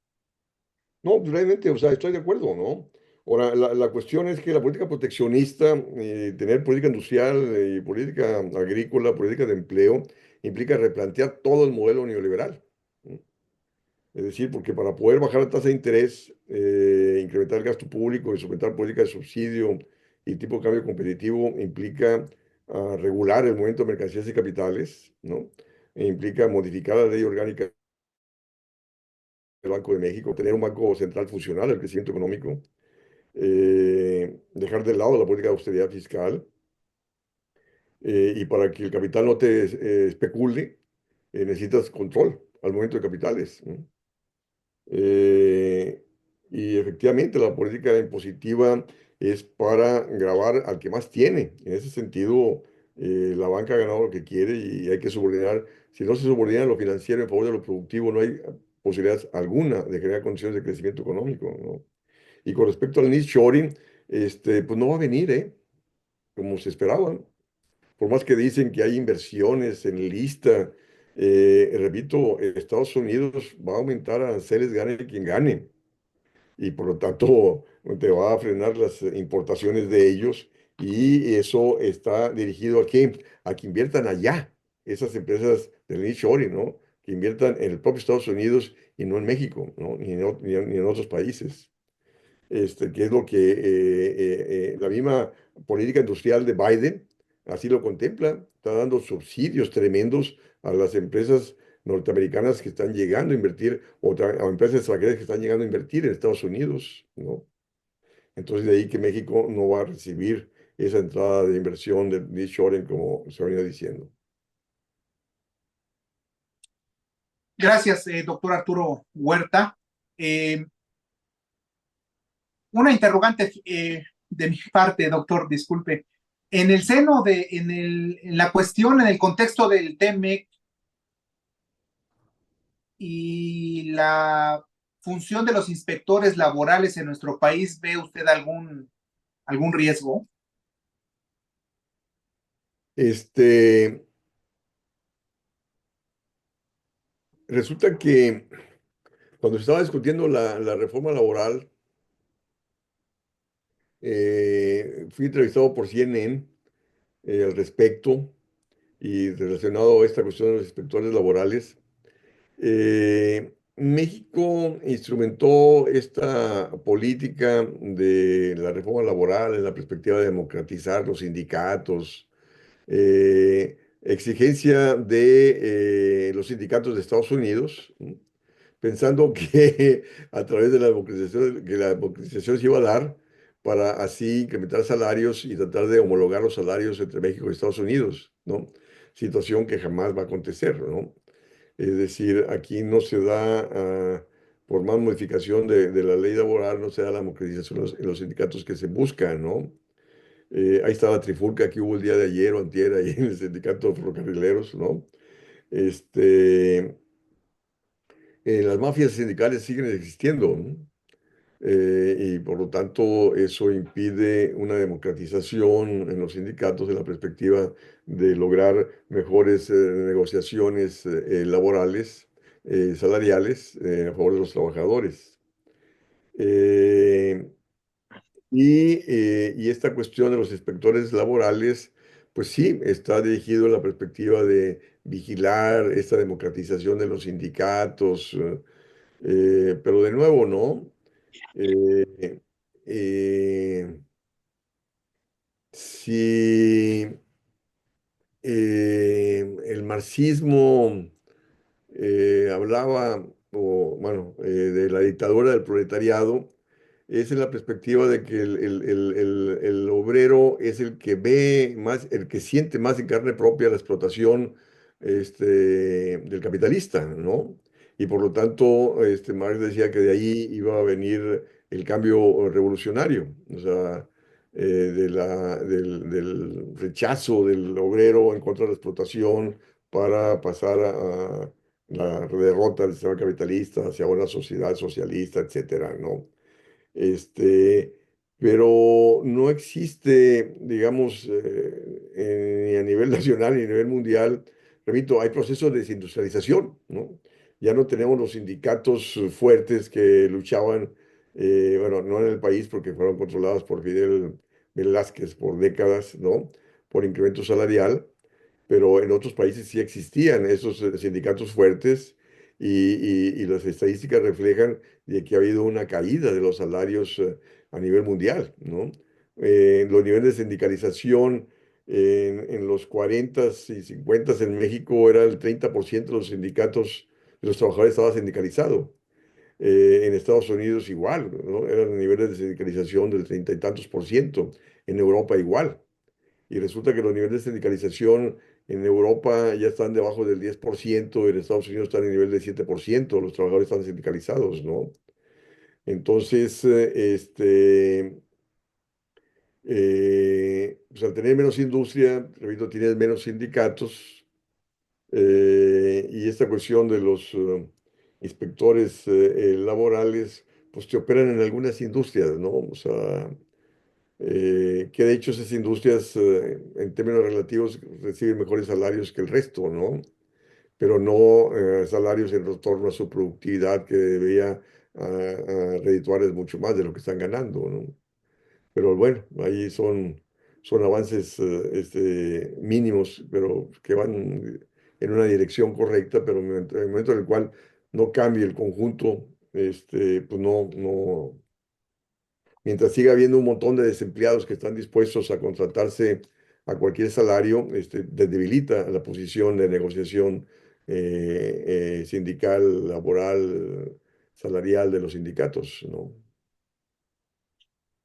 No, pues realmente, o sea, estoy de acuerdo, ¿no? Ahora, la cuestión es que la política proteccionista, tener política industrial y política agrícola, política de empleo, implica replantear todo el modelo neoliberal, ¿no? Es decir, porque para poder bajar la tasa de interés, incrementar el gasto público, instrumentar políticas de subsidio y tipo de cambio competitivo, implica regular el movimiento de mercancías y capitales, ¿no? E implica modificar la ley orgánica del Banco de México, tener un banco central funcional, el crecimiento económico, dejar de lado la política de austeridad fiscal, y para que el capital no te especule, necesitas control al movimiento de capitales, ¿no? Eh, y efectivamente la política impositiva es para gravar al que más tiene. En ese sentido, la banca ha ganado lo que quiere y hay que subordinar. Si no se subordina lo financiero en favor de lo productivo, no hay posibilidad alguna de crear condiciones de crecimiento económico, ¿no? Y con respecto al nearshoring, pues no va a venir, como se esperaban. Por más que dicen que hay inversiones en lista, repito, Estados Unidos va a aumentar aranceles, gane quien gane, y por lo tanto te va a frenar las importaciones de ellos, y eso está dirigido a que inviertan allá, esas empresas del nearshoring, ¿no? Que inviertan en el propio Estados Unidos y no en México, ¿no? Ni en otros países. Que es lo que la misma política industrial de Biden así lo contempla, está dando subsidios tremendos a las empresas norteamericanas que están llegando a invertir, o empresas extranjeras que están llegando a invertir en Estados Unidos, ¿no? Entonces, de ahí que México no va a recibir esa entrada de inversión de nearshoring, como se venía diciendo. Gracias, doctor Arturo Huerta. Eh, una interrogante de mi parte, doctor, disculpe. En el seno en la cuestión, en el contexto del TEMEC y la función de los inspectores laborales en nuestro país, ¿ve usted algún riesgo? Resulta que cuando se estaba discutiendo la reforma laboral, fui entrevistado por CNN al respecto y relacionado a esta cuestión de los inspectores laborales. México instrumentó esta política de la reforma laboral en la perspectiva de democratizar los sindicatos, exigencia de los sindicatos de Estados Unidos, ¿no? Pensando que a través de la democratización se iba a dar para así incrementar salarios y tratar de homologar los salarios entre México y Estados Unidos, ¿no? Situación que jamás va a acontecer, ¿no? Es decir, aquí no se da, por más modificación de la ley laboral, no se da la democratización en los sindicatos que se buscan, ¿no? Ahí está la trifulca que hubo el día de ayer o antier ahí en el sindicato de ferrocarrileros, ¿no? Este, las mafias sindicales siguen existiendo, ¿no? Y por lo tanto eso impide una democratización en los sindicatos en la perspectiva de lograr mejores negociaciones laborales, salariales, a favor de los trabajadores. Eh, y esta cuestión de los inspectores laborales, pues sí, está dirigido a la perspectiva de vigilar esta democratización de los sindicatos, pero de nuevo, ¿no? Eh, eh, si el marxismo hablaba, o bueno, de la dictadura del proletariado, es en la perspectiva de que el obrero es el que ve más, el que siente más en carne propia la explotación del capitalista, ¿no? Y por lo tanto, Marx decía que de ahí iba a venir el cambio revolucionario, o sea, del rechazo del obrero en contra de la explotación para pasar a la derrota del sistema capitalista hacia una sociedad socialista, etcétera, ¿no? Este, pero no existe, digamos, ni a nivel nacional ni a nivel mundial, repito, hay procesos de desindustrialización, ¿no? Ya no tenemos los sindicatos fuertes que luchaban, bueno, no en el país porque fueron controlados por Fidel Velázquez por décadas, ¿no? Por incremento salarial, pero en otros países sí existían esos sindicatos fuertes y las estadísticas reflejan de que ha habido una caída de los salarios a nivel mundial, ¿no? Los niveles de sindicalización en los 40s y 50s en México era el 30% de los sindicatos, de los trabajadores estaba sindicalizado. En Estados Unidos igual, ¿no? Eran niveles de sindicalización del 30 y tantos por ciento. En Europa igual. Y resulta que los niveles de sindicalización en Europa ya están debajo del 10%, en Estados Unidos están en el nivel del 7%, los trabajadores están sindicalizados, ¿no? Entonces, pues al tener menos industria, repito, tienes menos sindicatos, y esta cuestión de los inspectores laborales, pues te operan en algunas industrias, ¿no? O sea, que de hecho esas industrias en términos relativos reciben mejores salarios que el resto, ¿no? Pero no salarios en retorno a su productividad que debería redituarles mucho más de lo que están ganando, ¿no? Pero bueno, ahí son avances mínimos, pero que van en una dirección correcta, pero en el momento en el cual no cambie el conjunto, pues no. Mientras siga habiendo un montón de desempleados que están dispuestos a contratarse a cualquier salario, debilita la posición de negociación sindical, laboral, salarial de los sindicatos, ¿no?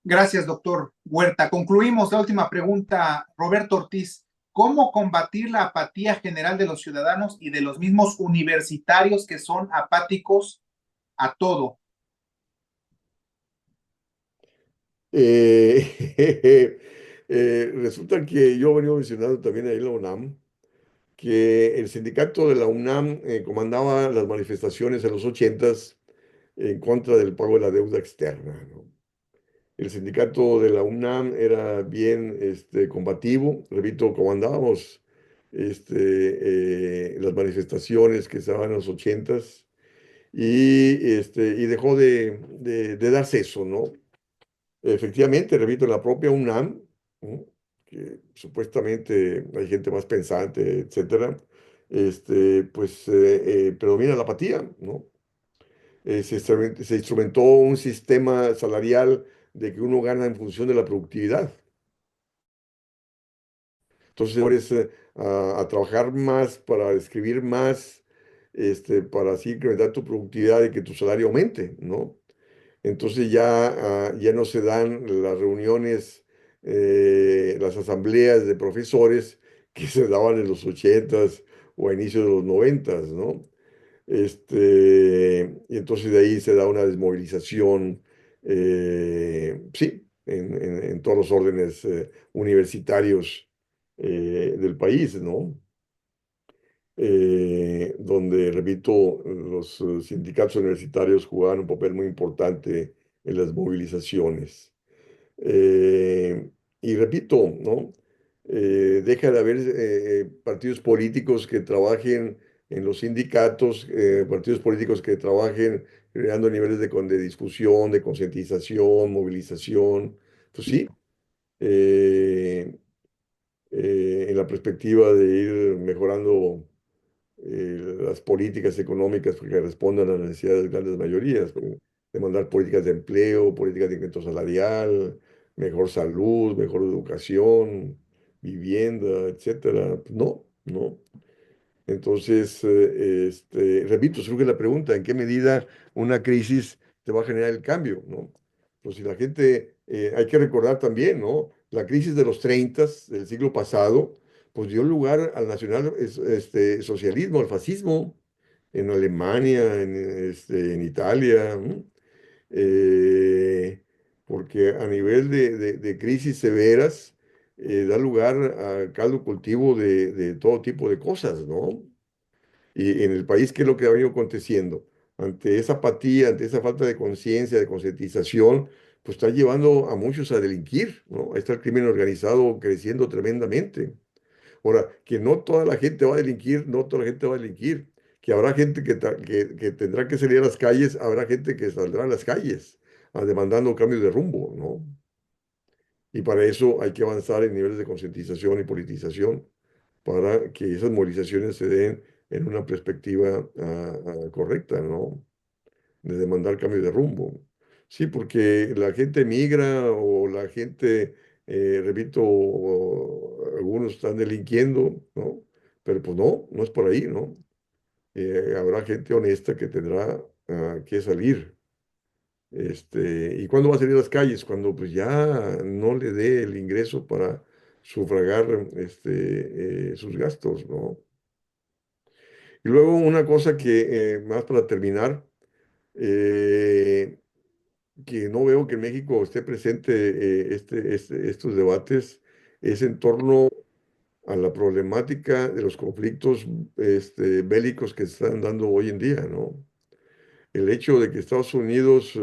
Gracias, doctor Huerta. Concluimos la última pregunta, Roberto Ortiz. ¿Cómo combatir la apatía general de los ciudadanos y de los mismos universitarios que son apáticos a todo? Resulta que yo he venido mencionando también ahí en la UNAM que el sindicato de la UNAM comandaba las manifestaciones en los ochentas en contra del pago de la deuda externa, ¿no? El sindicato de la UNAM era bien combativo, repito, comandábamos las manifestaciones que estaban en los ochentas y dejó de darse eso, ¿no? Efectivamente, repito, en la propia UNAM, ¿no? Que supuestamente hay gente más pensante, etcétera, pues predomina la apatía, ¿no? Se instrumentó un sistema salarial de que uno gana en función de la productividad. Entonces, es a trabajar más para escribir más, para así incrementar tu productividad y que tu salario aumente, ¿no? Entonces ya no se dan las reuniones, las asambleas de profesores que se daban en los ochentas o a inicios de los noventas, ¿no? Y entonces de ahí se da una desmovilización, sí, en todos los órdenes universitarios del país, ¿no? Donde, repito, los sindicatos universitarios jugaban un papel muy importante en las movilizaciones. Eh, y repito, ¿no? Deja de haber partidos políticos que trabajen en los sindicatos, partidos políticos que trabajen creando niveles de discusión, de concientización, movilización. Pues sí, eh, en la perspectiva de ir mejorando las políticas económicas que respondan a las necesidades de grandes mayorías, demandar políticas de empleo, políticas de incremento salarial, mejor salud, mejor educación, vivienda, etcétera. Pues no, no. Entonces, repito, surge la pregunta, ¿en qué medida una crisis te va a generar el cambio, ¿no? Pues si la gente, hay que recordar también, ¿no? La crisis de los 30 del siglo pasado, pues dio lugar al socialismo, al fascismo, en Alemania, en Italia, ¿no? Eh, Porque a nivel de crisis severas, da lugar a caldo cultivo de todo tipo de cosas, ¿no? Y en el país, ¿qué es lo que ha venido aconteciendo? Ante esa apatía, ante esa falta de conciencia, de concientización, pues está llevando a muchos a delinquir, ¿no? Ahí está el crimen organizado creciendo tremendamente. Ahora, que no toda la gente va a delinquir, no toda la gente va a delinquir, que habrá gente que tendrá que salir a las calles, habrá gente que saldrá a las calles demandando cambios de rumbo, ¿no? Y para eso hay que avanzar en niveles de concientización y politización para que esas movilizaciones se den en una perspectiva correcta, ¿no? De demandar cambio de rumbo. Sí, porque la gente migra o la gente, repito, algunos están delinquiendo, ¿no? Pero pues no, no es por ahí, ¿no? Habrá gente honesta que tendrá que salir. ¿Y cuándo va a salir a las calles? Cuando pues ya no le dé el ingreso para sufragar sus gastos, ¿no? Y luego una cosa que, más para terminar, eh, que no veo que en México esté presente estos debates, es en torno a la problemática de los conflictos bélicos que se están dando hoy en día, ¿no? El hecho de que Estados Unidos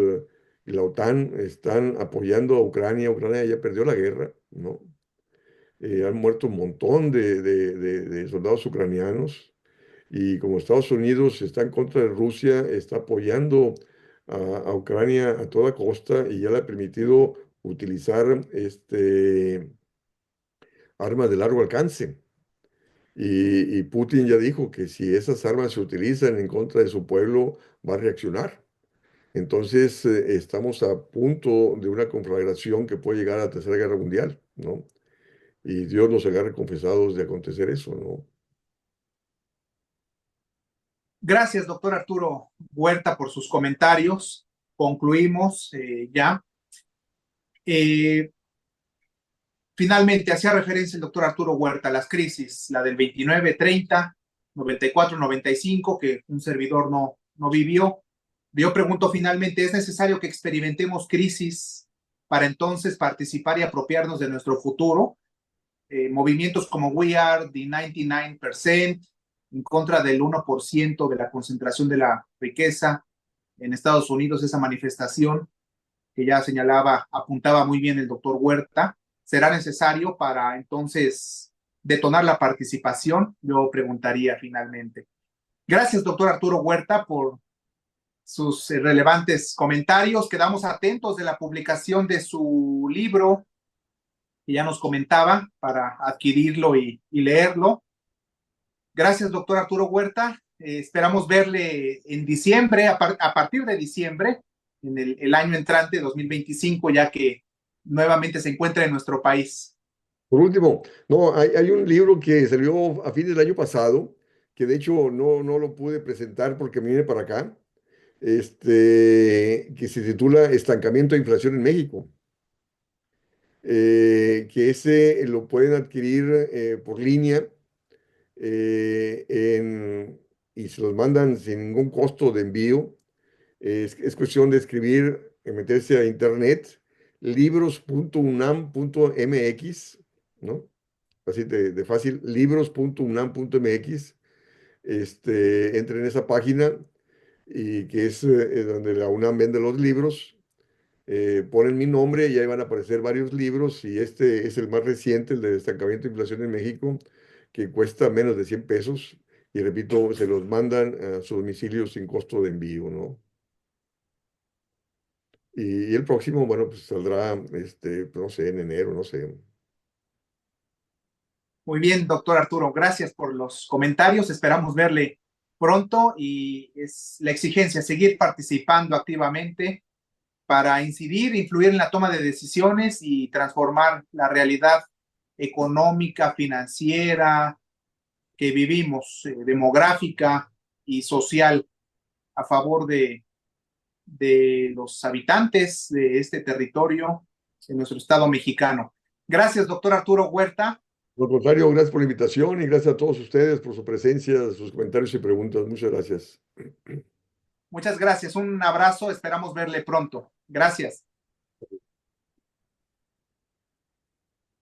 y la OTAN están apoyando a Ucrania, Ucrania ya perdió la guerra, ¿no? Han muerto un montón de soldados ucranianos y como Estados Unidos está en contra de Rusia, está apoyando a Ucrania a toda costa y ya le ha permitido utilizar armas de largo alcance. Y Putin ya dijo que si esas armas se utilizan en contra de su pueblo, va a reaccionar. Entonces, estamos a punto de una conflagración que puede llegar a la Tercera Guerra Mundial, ¿no? Y Dios nos agarre confesados de acontecer eso, ¿no? Gracias, doctor Arturo Huerta, por sus comentarios. Concluimos ya. Finalmente, hacía referencia el doctor Arturo Huerta a las crisis, la del 29, 30, 94, 95, que un servidor no vivió. Yo pregunto finalmente, ¿es necesario que experimentemos crisis para entonces participar y apropiarnos de nuestro futuro? Movimientos como We Are the 99%, en contra del 1% de la concentración de la riqueza en Estados Unidos, esa manifestación que ya señalaba, apuntaba muy bien el doctor Huerta, ¿será necesario para entonces detonar la participación? Yo preguntaría finalmente. Gracias, doctor Arturo Huerta, por sus relevantes comentarios. Quedamos atentos de la publicación de su libro, que ya nos comentaba, para adquirirlo y leerlo. Gracias, doctor Arturo Huerta. Esperamos verle en diciembre, a partir de diciembre, en el año entrante, 2025, ya que nuevamente se encuentra en nuestro país. Por último, no, hay un libro que salió a fines del año pasado, que de hecho no lo pude presentar porque me vine para acá, que se titula Estancamiento de Inflación en México. Que ese lo pueden adquirir por línea y se los mandan sin ningún costo de envío. Es cuestión de escribir, meterse a internet, libros.unam.mx, ¿no? Así de fácil, libros.unam.mx. Entren en esa página y que es donde la UNAM vende los libros. Ponen mi nombre y ahí van a aparecer varios libros y este es el más reciente, el de Estancamiento de Inflación en México, que cuesta menos de 100 pesos y repito, se los mandan a su domicilio sin costo de envío, ¿no? Y el próximo, bueno, pues saldrá, no sé, en enero, no sé. Muy bien, doctor Arturo, gracias por los comentarios. Esperamos verle pronto y es la exigencia seguir participando activamente para incidir, influir en la toma de decisiones y transformar la realidad económica, financiera que vivimos, demográfica y social, a favor de los habitantes de este territorio, de nuestro estado mexicano. Gracias, doctor Arturo Huerta. Por lo contrario, gracias por la invitación y gracias a todos ustedes por su presencia, sus comentarios y preguntas. Muchas gracias. Muchas gracias. Un abrazo. Esperamos verle pronto. Gracias.